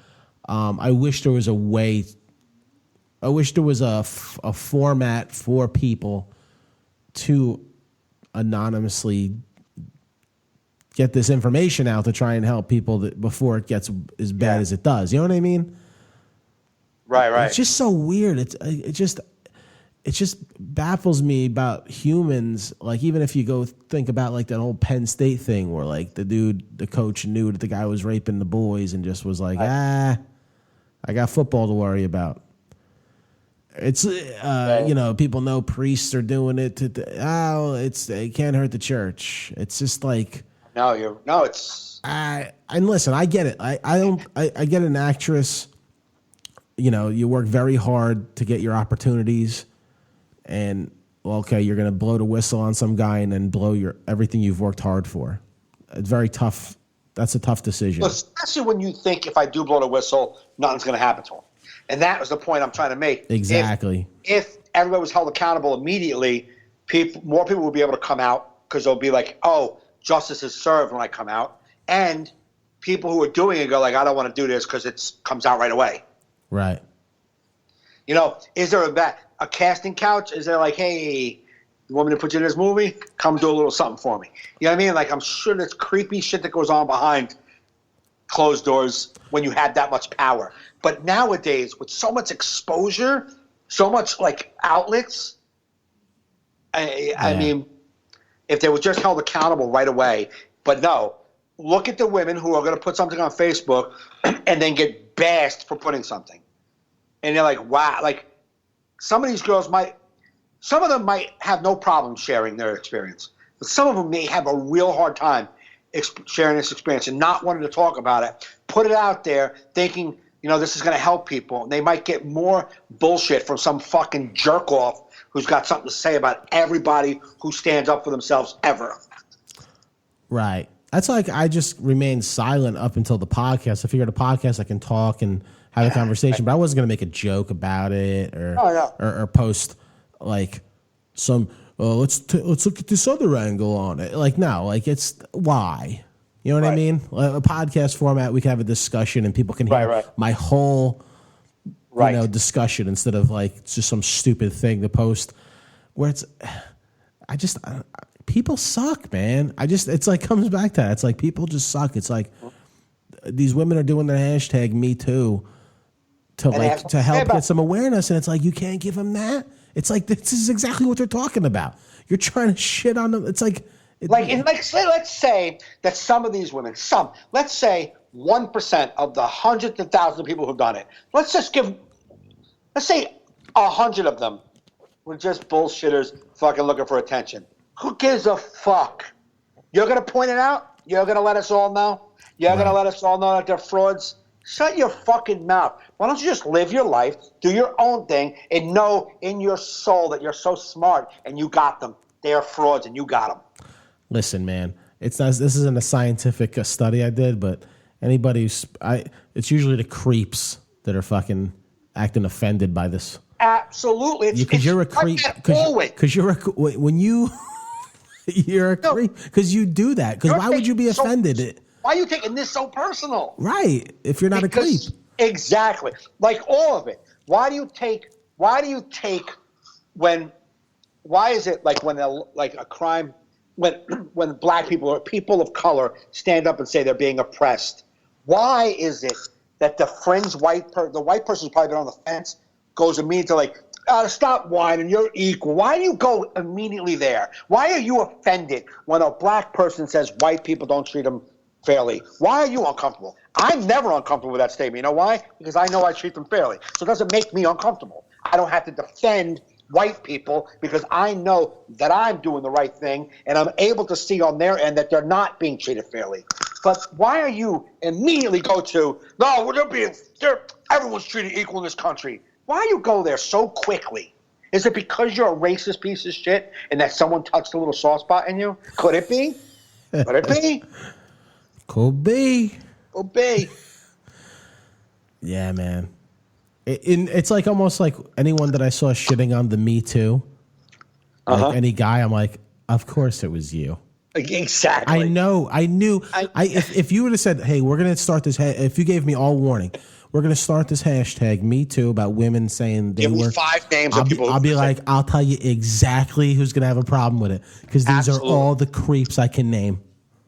I wish there was a way. I wish there was a format for people to anonymously get this information out to try and help people before it gets as bad as it does. You know what I mean? Right. It's just so weird. It just baffles me about humans. Like, even if you go think about like that whole Penn State thing where like the coach knew that the guy was raping the boys and just was like, I got football to worry about. It's, people know priests are doing it it can't hurt the church. It's just like, and listen, I get it. I get an actress, you work very hard to get your opportunities and okay, you're going to blow the whistle on some guy and then blow everything you've worked hard for. It's very tough. That's a tough decision. Well, especially when you think if I do blow the whistle, nothing's going to happen to him. And that was the point I'm trying to make. Exactly. If everybody was held accountable immediately, more people would be able to come out because they'll be like, oh, justice is served when I come out. And people who are doing it go like, I don't want to do this because it comes out right away. Right. Is there a casting couch? Is there like, hey, you want me to put you in this movie? Come do a little something for me. You know what I mean? Like, I'm sure there's creepy shit that goes on behind closed doors when you had that much power. But nowadays, with so much exposure, so much like outlets, I mean, if they were just held accountable right away. But no, look at the women who are going to put something on Facebook and then get bashed for putting something. And you're like, wow, like some of these girls some of them might have no problem sharing their experience. But some of them may have a real hard time sharing this experience and not wanting to talk about it. Put it out there thinking, this is going to help people. And they might get more bullshit from some fucking jerk off who's got something to say about everybody who stands up for themselves ever. Right. That's like I just remained silent up until the podcast. I figured a podcast I can talk and have a conversation, but I wasn't going to make a joke about it or post like some let's look at this other angle on it. Like, no, like it's why. You know what I mean? A podcast format, we can have a discussion and people can hear my whole discussion instead of like just some stupid thing to post where people suck, man. It's like comes back to that. It's like people just suck. It's like these women are doing their hashtag Me Too to help get some awareness, and it's like you can't give them that. It's like this is exactly what they're talking about. You're trying to shit on them. It's like let's say that some of these women, let's say 1% of the hundreds of thousands of people who've done it. Let's say 100 of them were just bullshitters, fucking looking for attention. Who gives a fuck? You're gonna point it out. You're gonna let us all know. You're gonna let us all know that they're frauds. Shut your fucking mouth. Why don't you just live your life, do your own thing, and know in your soul that you're so smart and you got them. They are frauds and you got them. Listen, man, this isn't a scientific study I did, but it's usually the creeps that are fucking acting offended by this. Absolutely. Because you're a creep. Because you're a creep. Because you do that. Because why would you be offended? Why are you taking this so personal? Right. If you're not a creep. Exactly. Like all of it. Why do you take when why is it like when a crime, when black people or people of color stand up and say they're being oppressed, why is it that the white person's probably been on the fence, goes immediately like, stop whining, you're equal. Why do you go immediately there? Why are you offended when a black person says white people don't treat them fairly? Why are you uncomfortable? I'm never uncomfortable with that statement. You know why? Because I know I treat them fairly. So it doesn't make me uncomfortable. I don't have to defend white people because I know that I'm doing the right thing and I'm able to see on their end that they're not being treated fairly. But why are you immediately go to, no, everyone's treated equal in this country? Why do you go there so quickly? Is it because you're a racist piece of shit and that someone touched a little soft spot in you? Could it be? Could it be? Could be. Could be. Yeah, man. It's like almost like anyone that I saw shitting on the Me Too, like any guy, I'm like, of course it was you. Exactly. I know. I knew. If you would have said, hey, we're going to start this, if you gave me all warning, we're going to start this hashtag Me Too about women saying they were 5 names I'll of be, people. I'll be like, I'll tell you exactly who's going to have a problem with it because these are all the creeps I can name.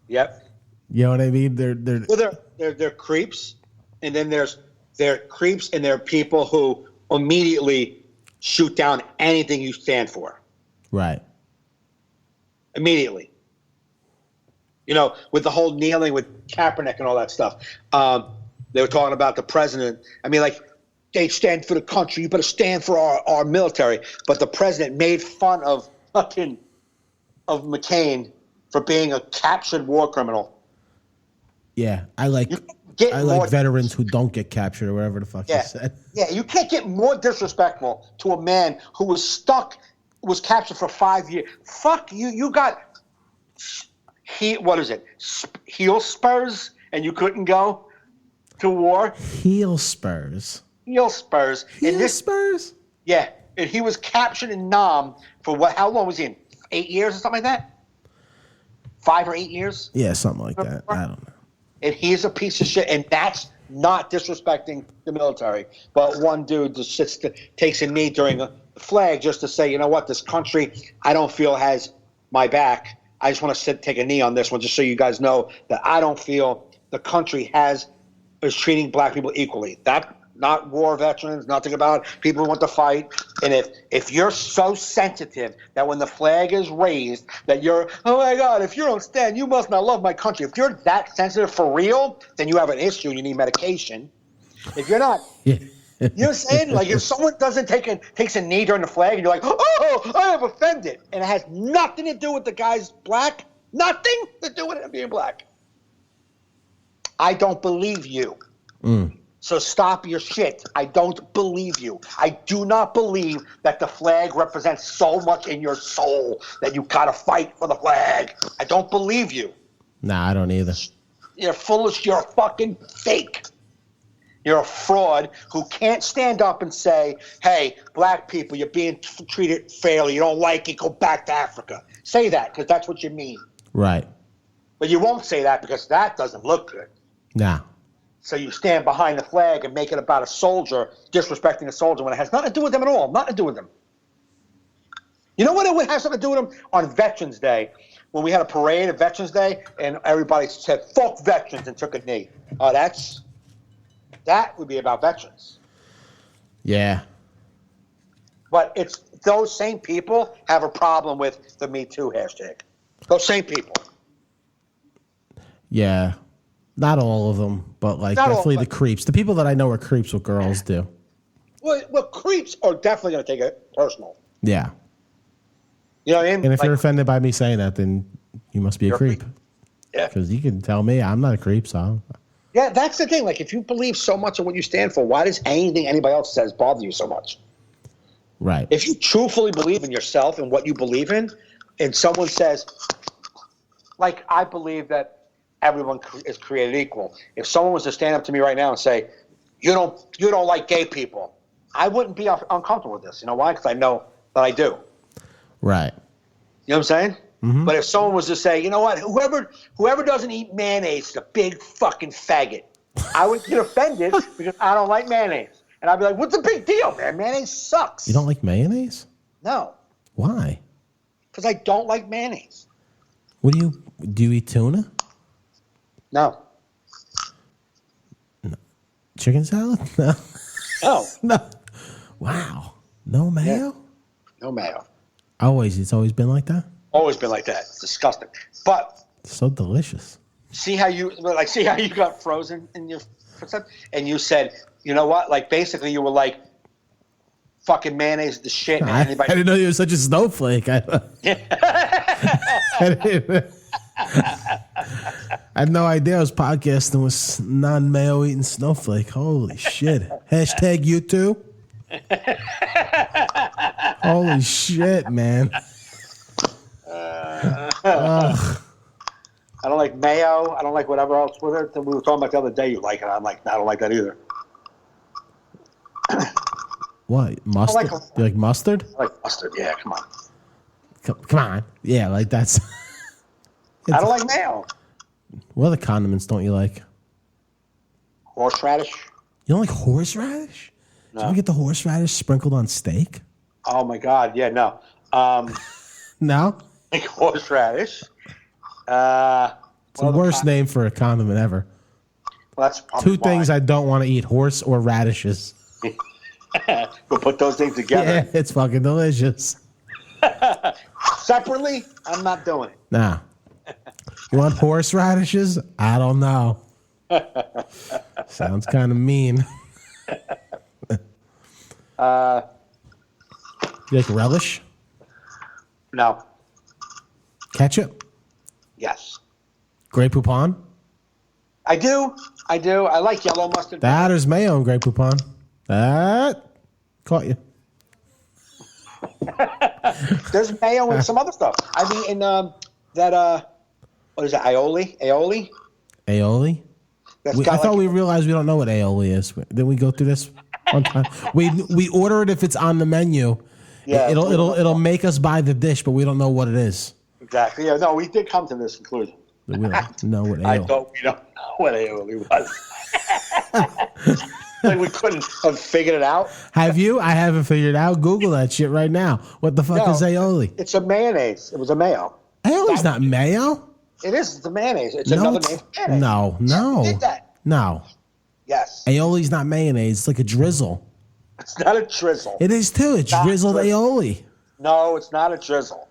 Yep. You know what I mean? They're creeps, and then they're creeps, and they're people who immediately shoot down anything you stand for. Right. Immediately. You know, with the whole kneeling with Kaepernick and all that stuff. They were talking about the president. I mean, like, they stand for the country. You better stand for our military. But the president made fun of McCain for being a captured war criminal. Yeah, I like veterans who don't get captured or whatever the fuck you said. Yeah, you can't get more disrespectful to a man who was captured for 5 years. Fuck you. You got heel spurs, and you couldn't go to war. Heel spurs. Heel spurs. Yeah, and he was captured in Nam for what? How long was he in? 8 years or something like that. 5 or 8 years. Yeah, something like that. I don't know. And he's a piece of shit, and that's not disrespecting the military. But one dude just takes a knee during the flag just to say, you know what, this country I don't feel has my back. I just want to take a knee on this one just so you guys know that I don't feel the country is treating black people equally. That not war veterans, nothing about people who want to fight. And if you're so sensitive that when the flag is raised that you're, oh my God, if you don't stand, you must not love my country. If you're that sensitive for real, then you have an issue and you need medication. If you're not, you know what I'm saying? Like if someone takes a knee during the flag and you're like, oh, I am offended. And it has nothing to do with the guy's black, nothing to do with him being black. I don't believe you. So stop your shit. I don't believe you. I do not believe that the flag represents so much in your soul that you gotta fight for the flag. I don't believe you. Nah, I don't either. You're you're a fucking fake. You're a fraud who can't stand up and say, hey, black people, you're being treated fairly. You don't like it, go back to Africa. Say that, because that's what you mean. Right. But you won't say that because that doesn't look good. Nah. So you stand behind the flag and make it about a soldier, disrespecting a soldier when it has nothing to do with them at all. Nothing to do with them. You know what it would have something to do with them? On Veterans Day, when we had a parade of Veterans Day, and everybody said, fuck veterans, and took a knee. That would be about veterans. Yeah. But it's those same people have a problem with the Me Too hashtag. Those same people. Yeah. Not all of them, but definitely the creeps. The people that I know are creeps what girls do. Well, creeps are definitely going to take it personal. Yeah. You know what I mean? And if you're offended by me saying that, then you must be a creep. Yeah. Because you can tell me I'm not a creep, so. Yeah, that's the thing. Like, if you believe so much in what you stand for, why does anything anybody else says bother you so much? Right. If you truthfully believe in yourself and what you believe in, and someone says, like, I believe that everyone is created equal. If someone was to stand up to me right now and say, you don't like gay people, I wouldn't be uncomfortable with this. You know why? Because I know that I do. Right. You know what I'm saying? Mm-hmm. But if someone was to say, you know what, whoever doesn't eat mayonnaise is a big fucking faggot, I would get offended because I don't like mayonnaise. And I'd be like, what's the big deal, man? Mayonnaise sucks. You don't like mayonnaise? No. Why? Because I don't like mayonnaise. What do you eat tuna? No. Chicken salad? No. No. No. Wow. No mayo? Yeah. No mayo. It's always been like that? Always been like that. It's disgusting. But It's so delicious. see how you got frozen in your footstep, and you said, you know what? Like basically, you were like, "Fucking mayonnaise is the shit." And I didn't know you were such a snowflake. I had no idea I was podcasting with non-mayo eating snowflake. Holy shit. Hashtag you too. Holy shit, man. Ugh. I don't like mayo. I don't like whatever else with it. We were talking about the other day. You like it. I'm like, no, I don't like that either. What? Mustard? You like mustard? I like mustard. Yeah, come on. Come on. Yeah, like that's... I don't like mayo. What other condiments don't you like? Horseradish. You don't like horseradish? No. Did you ever get the horseradish sprinkled on steak? Oh my God. Yeah, no. No? Like horseradish. It's the worst name for a condiment ever. Well, that's probably Two things I don't want to eat, horse or radishes. We'll put those things together. Yeah, it's fucking delicious. Separately, I'm not doing it. Nah. You want horseradishes? I don't know. Sounds kind of mean. You like relish? No. Ketchup? Yes. Grey Poupon? I do. I like yellow mustard. There's mayo in Grey Poupon. That caught you. There's mayo and some other stuff. I've eaten what is it? Aioli? Aioli? I thought we realized we don't know what aioli is. Didn't we go through this one time? We order it if it's on the menu. Yeah, It'll make us buy the dish, but we don't know what it is. Exactly. Yeah. No, we did come to this conclusion. We don't know what aioli. I thought we don't know what aioli was. Like we couldn't have figured it out. Have you? I haven't figured it out. Google that shit right now. What the fuck is aioli? It's a mayonnaise. It was a mayo. Aioli's not mayo. It is. It's a mayonnaise. It's another name for mayonnaise. No. Who did that? No. Yes. Aioli's not mayonnaise. It's like a drizzle. It's not a drizzle. It is too. It's drizzled aioli. No, it's not a drizzle.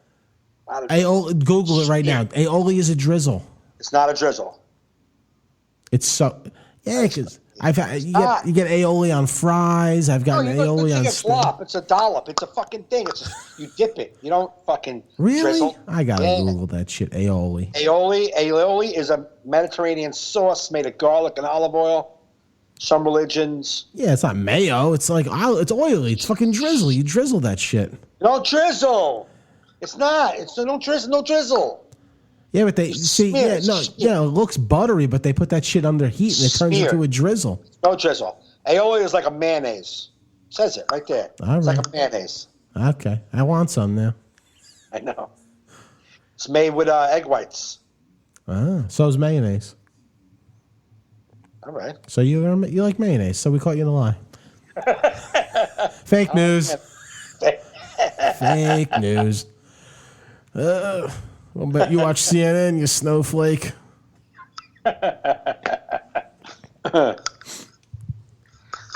Aioli. Google it right now. Aioli is a drizzle. It's not a drizzle. It's so... Yeah, because... you get aioli on fries. I've gotten aioli on steak. It's a dollop. It's a fucking thing. It's just, you dip it. You don't fucking drizzle. I gotta Google that shit. Aioli. Aioli is a Mediterranean sauce made of garlic and olive oil. Some religions. Yeah, it's not mayo. It's like it's oily. It's fucking drizzle. You drizzle that shit. No drizzle. It's not. It's no drizzle. No drizzle. Yeah, but they it looks buttery, but they put that shit under heat and it turns into a drizzle. No drizzle. Aioli is like a mayonnaise. It says it right there. It's like a mayonnaise. Okay, I want some now. I know. It's made with egg whites. So is mayonnaise. All right. So you like mayonnaise? So we caught you in a lie. Fake news. Fake news. I'll bet you watch CNN, you snowflake.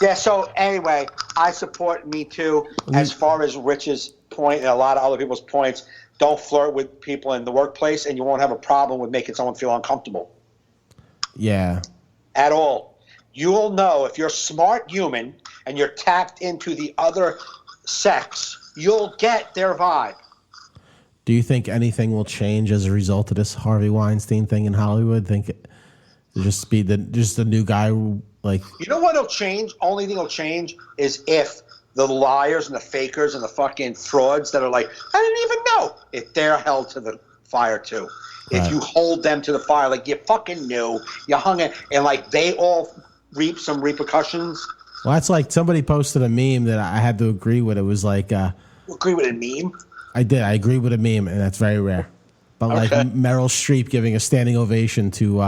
Yeah, so anyway, I support Me Too as far as Rich's point and a lot of other people's points. Don't flirt with people in the workplace and you won't have a problem with making someone feel uncomfortable. Yeah. At all. You will know if you're a smart human and you're tapped into the other sex, you'll get their vibe. Do you think anything will change as a result of this Harvey Weinstein thing in Hollywood? Think it just be the new guy like? You know what'll change? Only thing that'll change is if the liars and the fakers and the fucking frauds that are like, I didn't even know, if they're held to the fire too. If you hold them to the fire, like you fucking knew, you hung it, and like they all reap some repercussions. Well, that's like somebody posted a meme that I had to agree with. It was like, agree with a meme? I did. I agree with a meme, and that's very rare. But like Meryl Streep giving a standing ovation to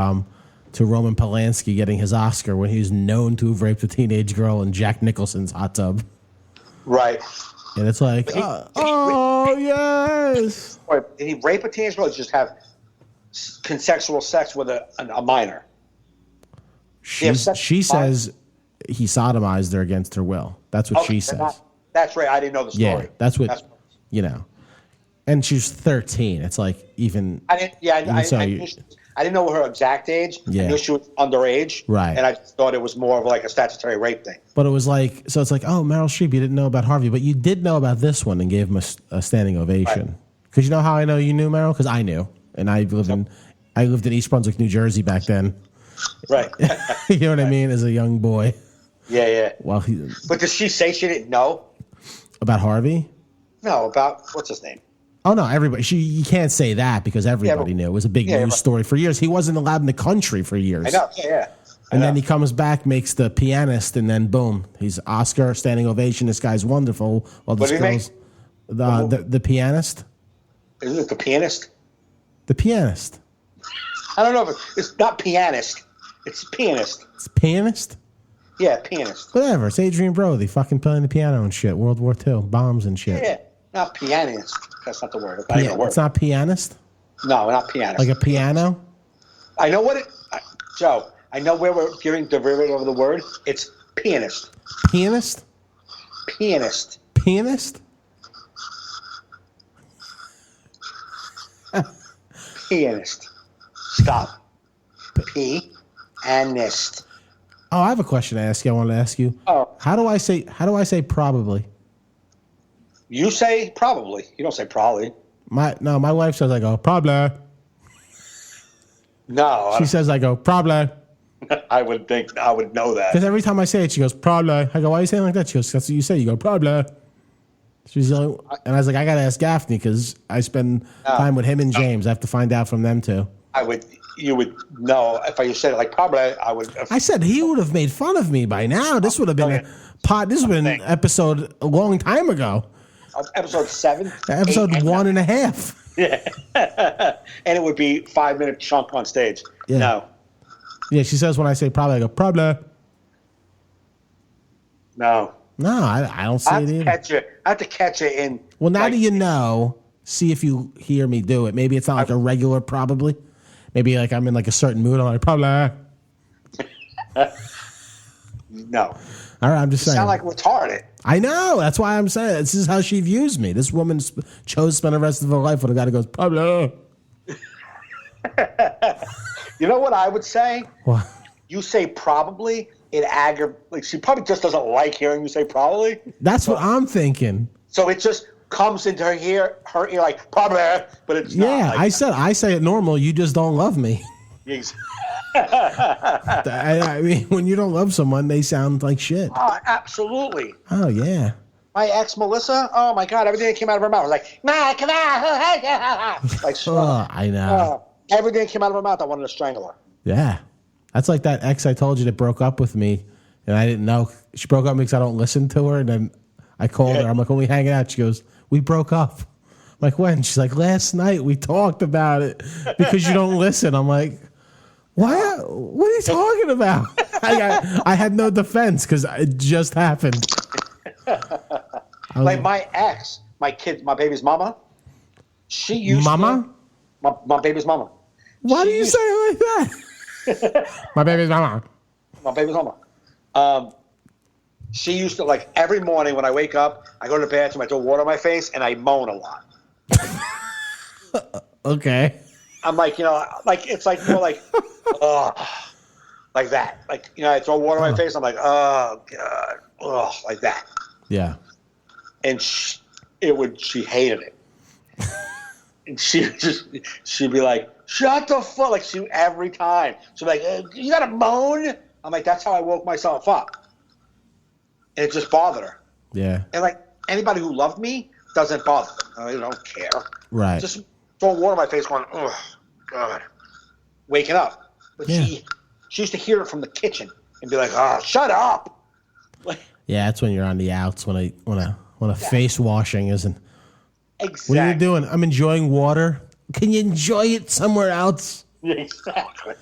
Roman Polanski getting his Oscar when he's known to have raped a teenage girl in Jack Nicholson's hot tub. Right. And it's like, oh Oh, yes. Or did he rape a teenage girl or just have consensual sex with a minor? She says he sodomized her against her will. That's what she says. That's right. I didn't know the story. Yeah, that's what, you know. And she's 13. It's like even. I didn't. Yeah, I didn't know her exact age. Yeah. I knew she was underage. Right. And I thought it was more of like a statutory rape thing. But it was like, so it's like, oh, Meryl Streep, you didn't know about Harvey, but you did know about this one and gave him a standing ovation. Because you know how I know you knew Meryl? Because I knew, and I lived in East Brunswick, New Jersey back then. Right. You know what I mean? As a young boy. Yeah, yeah. Well, but did she say she didn't know about Harvey? No, about what's his name? Oh no, everybody. You can't say that because everybody knew. It was a big news story for years. He wasn't allowed in the country for years. I know. Yeah. And then he comes back, makes The Pianist, and then boom, he's Oscar standing ovation. This guy's wonderful. Well, this girl's the Pianist. Isn't it The Pianist? The Pianist. I don't know if it's not Pianist. It's Pianist. It's Pianist? Yeah, Pianist. Whatever. It's Adrian Brody fucking playing the piano and shit. World War II. Bombs and shit. Yeah. Not pianist. That's not the word. It's not even a word. It's not pianist? No, not pianist. Like a piano? I know what it... Joe, I know where we're giving derivative of the word. It's pianist. Pianist? Pianist. Pianist? Pianist. Stop. Pianist. Oh, I have a question to ask you. I wanted to ask you. Oh. How do I say probably? You say probably. You don't say probably. My wife says I go probably. No. She says I go probably. I would know that. Because every time I say it, she goes probably. I go, why are you saying like that? She goes, that's what you say. You go probably. She's the only, and I was like, I gotta ask Gaffney because I spend time with him and James. I have to find out from them too. You would know if I said it like probably. I would. I said he would have made fun of me by now. This would have been This would have been an episode a long time ago. Episode 7. Episode 1.5. Yeah. And it would be 5-minute chunk on stage. Yeah. No. Yeah, she says when I say probably, I go probably. No. No, I don't see it either. I have to catch it in. Well, now that you know, see if you hear me do it. Maybe it's not like a regular probably. Maybe like I'm in like a certain mood. I'm like probably. No. All right, I'm just saying. You sound like retarded. I know. That's why I'm saying this is how she views me. This woman chose to spend the rest of her life with a guy that goes probably. You know what I would say? What? You say probably. It aggravates. Like she probably just doesn't like hearing you say probably. That's what I'm thinking. So it just comes into her ear like probably, but it's not. Yeah, like, I say it normal. You just don't love me. I mean, when you don't love someone, they sound like shit. Oh, absolutely. Oh yeah. My ex Melissa. Oh my God! Everything that came out of her mouth was like, "Nah, come on!" Like, I know. Everything that came out of her mouth, I wanted to strangle her. Yeah, that's like that ex I told you that broke up with me, and I didn't know she broke up with me because I don't listen to her. And then I called her. I'm like, "When we hanging out?" She goes, "We broke up." I'm like, when? She's like, "Last night we talked about it because you don't listen." I'm like, "What? What are you talking about?" I had no defense because it just happened. Like my ex, my baby's mama. She used mama. My baby's mama. Why do you say it like that? My baby's mama. My baby's mama. She used to, like, every morning when I wake up, I go to the bathroom, I throw water on my face, and I moan a lot. Okay. I'm like, like, it's like more like, like that. Like, I throw water on my face, I'm like, oh, God, like that. Yeah. And she hated it. And she'd be like, shut the fuck, like every time. She'd be like, you gotta moan? I'm like, that's how I woke myself up. And it just bothered her. Yeah. And like, anybody who loved me doesn't bother them. I don't care. Right. Just throw water on my face going, oh, God. Waking up. But she used to hear it from the kitchen and be like, oh, shut up. Yeah, that's when you're on the outs, when a face washing isn't. Exactly. What are you doing? I'm enjoying water. Can you enjoy it somewhere else? Exactly.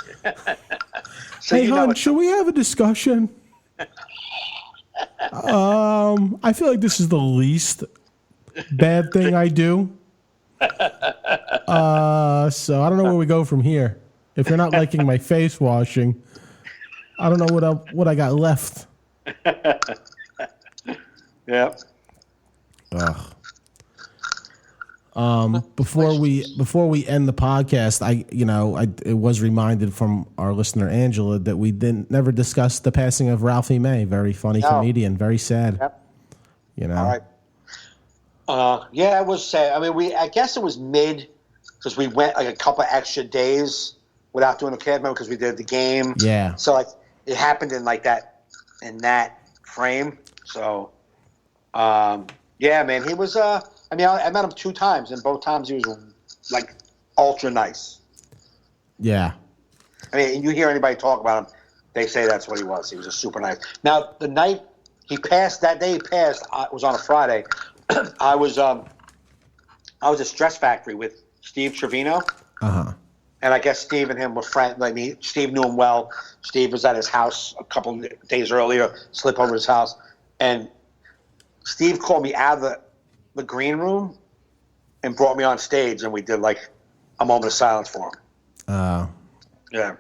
So hey, hon, should we have a discussion? I feel like this is the least bad thing I do. So I don't know where we go from here. If you're not liking my face washing, I don't know what I got left. Yeah. Ugh. Before we end the podcast, it was reminded from our listener Angela that we never discussed the passing of Ralphie May. Very funny comedian, very sad. Yep. You know. All right. Yeah, it was sad. I mean, I guess it was mid because we went like a couple extra days without doing the cast member because we did the game. Yeah. So like it happened in that frame. So, yeah, man, he was. I met him 2 times, and both times he was like ultra nice. Yeah. I mean, you hear anybody talk about him, they say that's what he was. He was just super nice. Now, the night he passed, that day he passed, it was on a Friday. I was at Stress Factory with Steve Trevino. Uh-huh. And I guess Steve and him were friends. Like Steve knew him well. Steve was at his house a couple of days earlier, slept over his house. And Steve called me out of the green room and brought me on stage, and we did like a moment of silence for him. Yeah.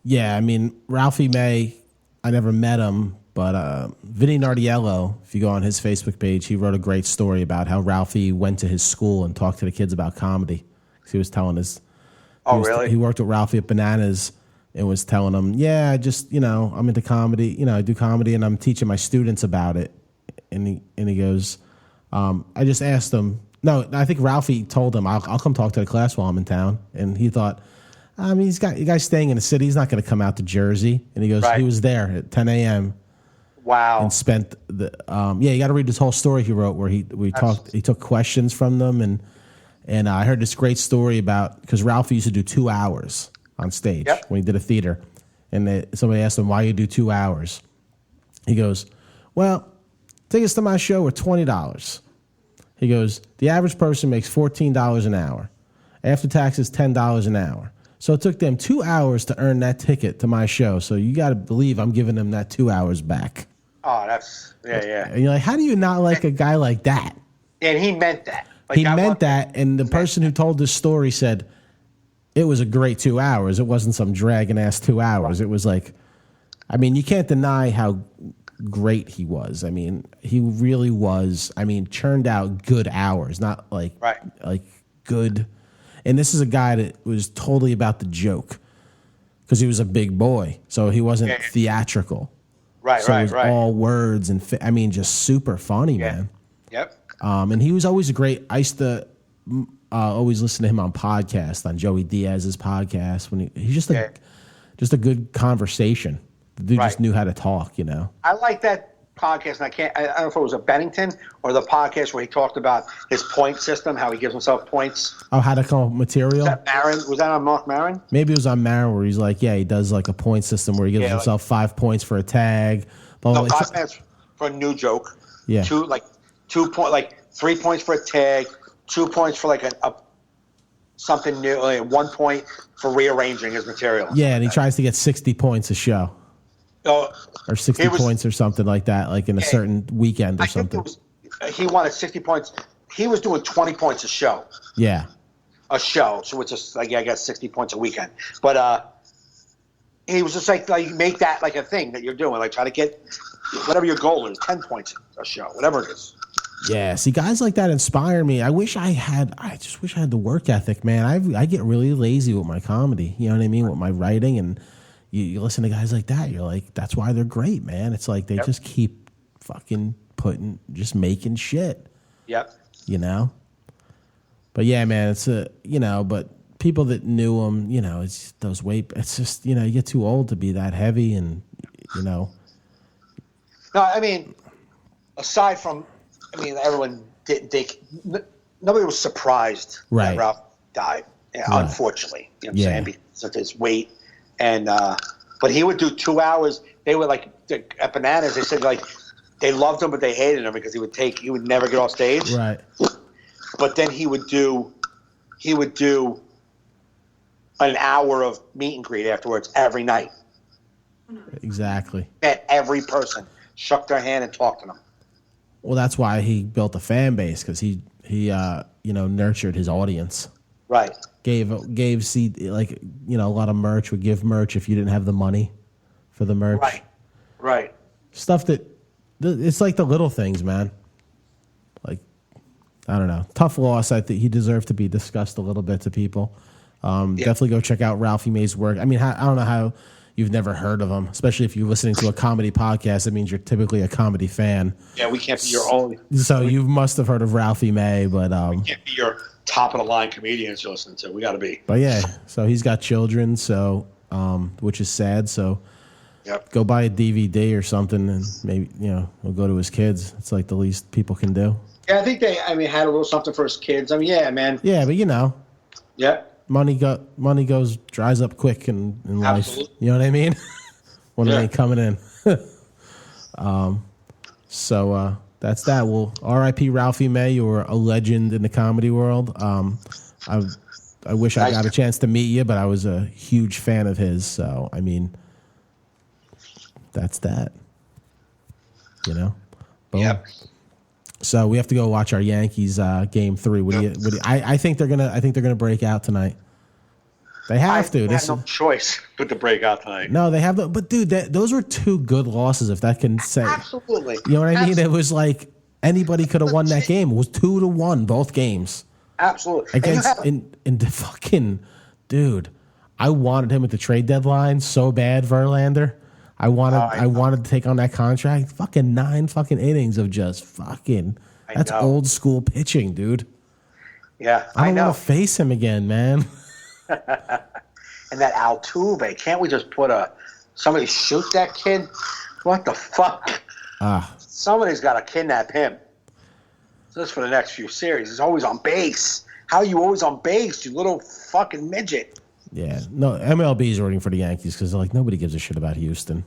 Yeah, I mean, Ralphie May, I never met him, but Vinny Nardiello, if you go on his Facebook page, he wrote a great story about how Ralphie went to his school and talked to the kids about comedy. He was telling really? He worked with Ralphie at Bananas and was telling them, yeah, I'm into comedy. I do comedy, and I'm teaching my students about it. And he goes, I just asked him. No, I think Ralphie told him, I'll come talk to the class while I'm in town. And he thought, you guys staying in the city. He's not going to come out to Jersey. And he goes, He was there at 10 a.m. Wow. And spent you got to read this whole story he wrote where he took questions from them. And I heard this great story about, because Ralphie used to do 2 hours on stage when he did a theater. And somebody asked him, why you do 2 hours? He goes, well, tickets to my show are $20. He goes, the average person makes $14 an hour. After taxes, $10 an hour. So it took them 2 hours to earn that ticket to my show. So you got to believe I'm giving them that 2 hours back. Oh, that's, yeah. And you're like, how do you not like a guy like that? And he meant that. Like, he meant that, and the person who told this story said it was a great 2 hours. It wasn't some dragging-ass 2 hours. It was like, I mean, you can't deny how great he was. I mean, he really was. I mean, churned out good hours, not like good. And this is a guy that was totally about the joke because he was a big boy, so he wasn't theatrical. Right, so it was all words and just super funny, man. Yep. And he was always I used to always listen to him on podcasts, on Joey Diaz's podcast. When he's just a good conversation. The dude just knew how to talk, I like that podcast, and I don't know if it was a Bennington or the podcast where he talked about his point system, how he gives himself points. Oh, how to come up with material? Was that on Mark Maron? Maybe it was on Maron where he's like, he does like a point system where he gives himself 5 points for a tag. No, 5 points for a new joke. Yeah. 2 point, like 3 points for a tag, 2 points for like a something new, like 1 point for rearranging his material. Yeah, and he tries to get 60 points a show. Or 60 points or something like that, like in a certain weekend or something. He wanted 60 points. He was doing 20 points a show. Yeah. A show. So it's just like, I got 60 points a weekend. But he was just like make that like a thing that you're doing. Like try to get whatever your goal is, 10 points a show, whatever it is. Yeah, see, guys like that inspire me. I just wish I had the work ethic, man. I get really lazy with my comedy. You know what I mean? With my writing, and you listen to guys like that, you're like, that's why they're great, man. It's like they just keep fucking just making shit. Yep. But yeah, man, it's but people that knew him, it's those it's just, you get too old to be that heavy and, No, I mean, aside from, everyone nobody was surprised that Ralph died, unfortunately. You know what I'm saying? Because of his weight. And but he would do 2 hours. They were like at Bananas. They said like they loved him, but they hated him because he would never get off stage. Right. But then he would do an hour of meet and greet afterwards every night. Exactly. Met every person, shook their hand, and talked to them. Well, that's why he built a fan base, because he nurtured his audience. Right. Gave seed, like, a lot of merch, would give merch if you didn't have the money for the merch. Right. Stuff that it's like the little things, man. Like, I don't know, tough loss. I think he deserved to be discussed a little bit to people. Definitely go check out Ralphie May's work. I mean, I don't know how you've never heard of him, especially if you're listening to a comedy podcast. It means you're typically a comedy fan. Yeah, we can't be your only. So you must have heard of Ralphie May, but we can't be your top of the line comedians you're listening to. We got to be. But yeah, so he's got children, so which is sad. So go buy a DVD or something, and maybe we'll go to his kids. It's like the least people can do. Yeah, I think they had a little something for his kids. I mean, yeah, man. Yeah, but Yeah. money dries up quick in life. Absolutely. You know what I mean? When it ain't coming in. So that's that. Well, R.I.P. Ralphie May. You were a legend in the comedy world. I wish I got a chance to meet you, but I was a huge fan of his. So I mean, that's that. Boom. Yep. So we have to go watch our Yankees game 3. I think they're gonna break out tonight. They have to. They have no choice but to break out tonight. No, they have the. But dude, those were 2 good losses. If that can say, absolutely. You know what I mean? It was like anybody could have won that game. It was 2-1 both games. Absolutely. Against in the fucking dude. I wanted him at the trade deadline so bad, Verlander. I wanted to take on that contract. Fucking 9 fucking innings of just fucking. That's old school pitching, dude. Yeah, I don't want to face him again, man. And that Altuve, can't we just put somebody shoot that kid? What the fuck? Somebody's got to kidnap him. Just for the next few series. He's always on base. How are you always on base, you little fucking midget? Yeah, no, MLB's rooting for the Yankees because they're like, nobody gives a shit about Houston.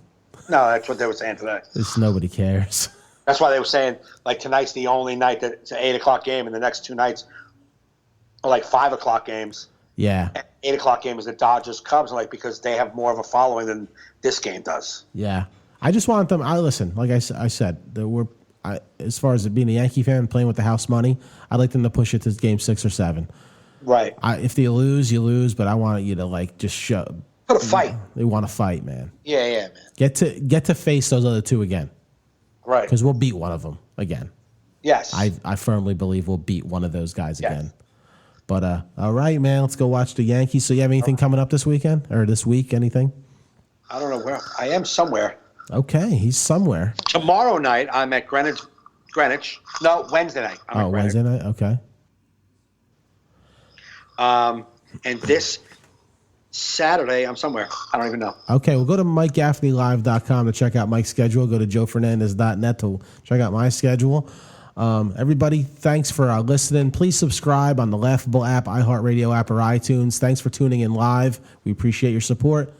No, that's what they were saying today. Just nobody cares. That's why they were saying, like, tonight's the only night that it's an 8 o'clock game, and the next 2 nights are like 5 o'clock games. Yeah. 8 o'clock game is the Dodgers Cubs, like, because they have more of a following than this game does. Yeah. I just want them. Listen, like I said, as far as being a Yankee fan, playing with the house money, I'd like them to push it to game 6 or 7. Right. If they lose, you lose, but I want you to, like, just show. Put a fight. They want to fight, man. Yeah, man. Get to face those other 2 again. Right. Because we'll beat one of them again. Yes. I firmly believe we'll beat one of those guys again. But all right, man, let's go watch the Yankees. So you have anything coming up this weekend or this week? Anything? I don't know where. I am somewhere. Okay, he's somewhere. Tomorrow night I'm at Greenwich. No, Wednesday night. I'm at Wednesday night. Okay. And this Saturday I'm somewhere. I don't even know. Okay, we'll go to MikeGaffneyLive.com to check out Mike's schedule. Go to JoeFernandez.net to check out my schedule. Everybody, thanks for listening. Please subscribe on the Laughable app, iHeartRadio app, or iTunes. Thanks for tuning in live. We appreciate your support.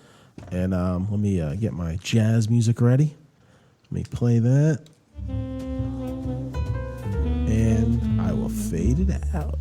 And let me get my jazz music ready. Let me play that. And I will fade it out.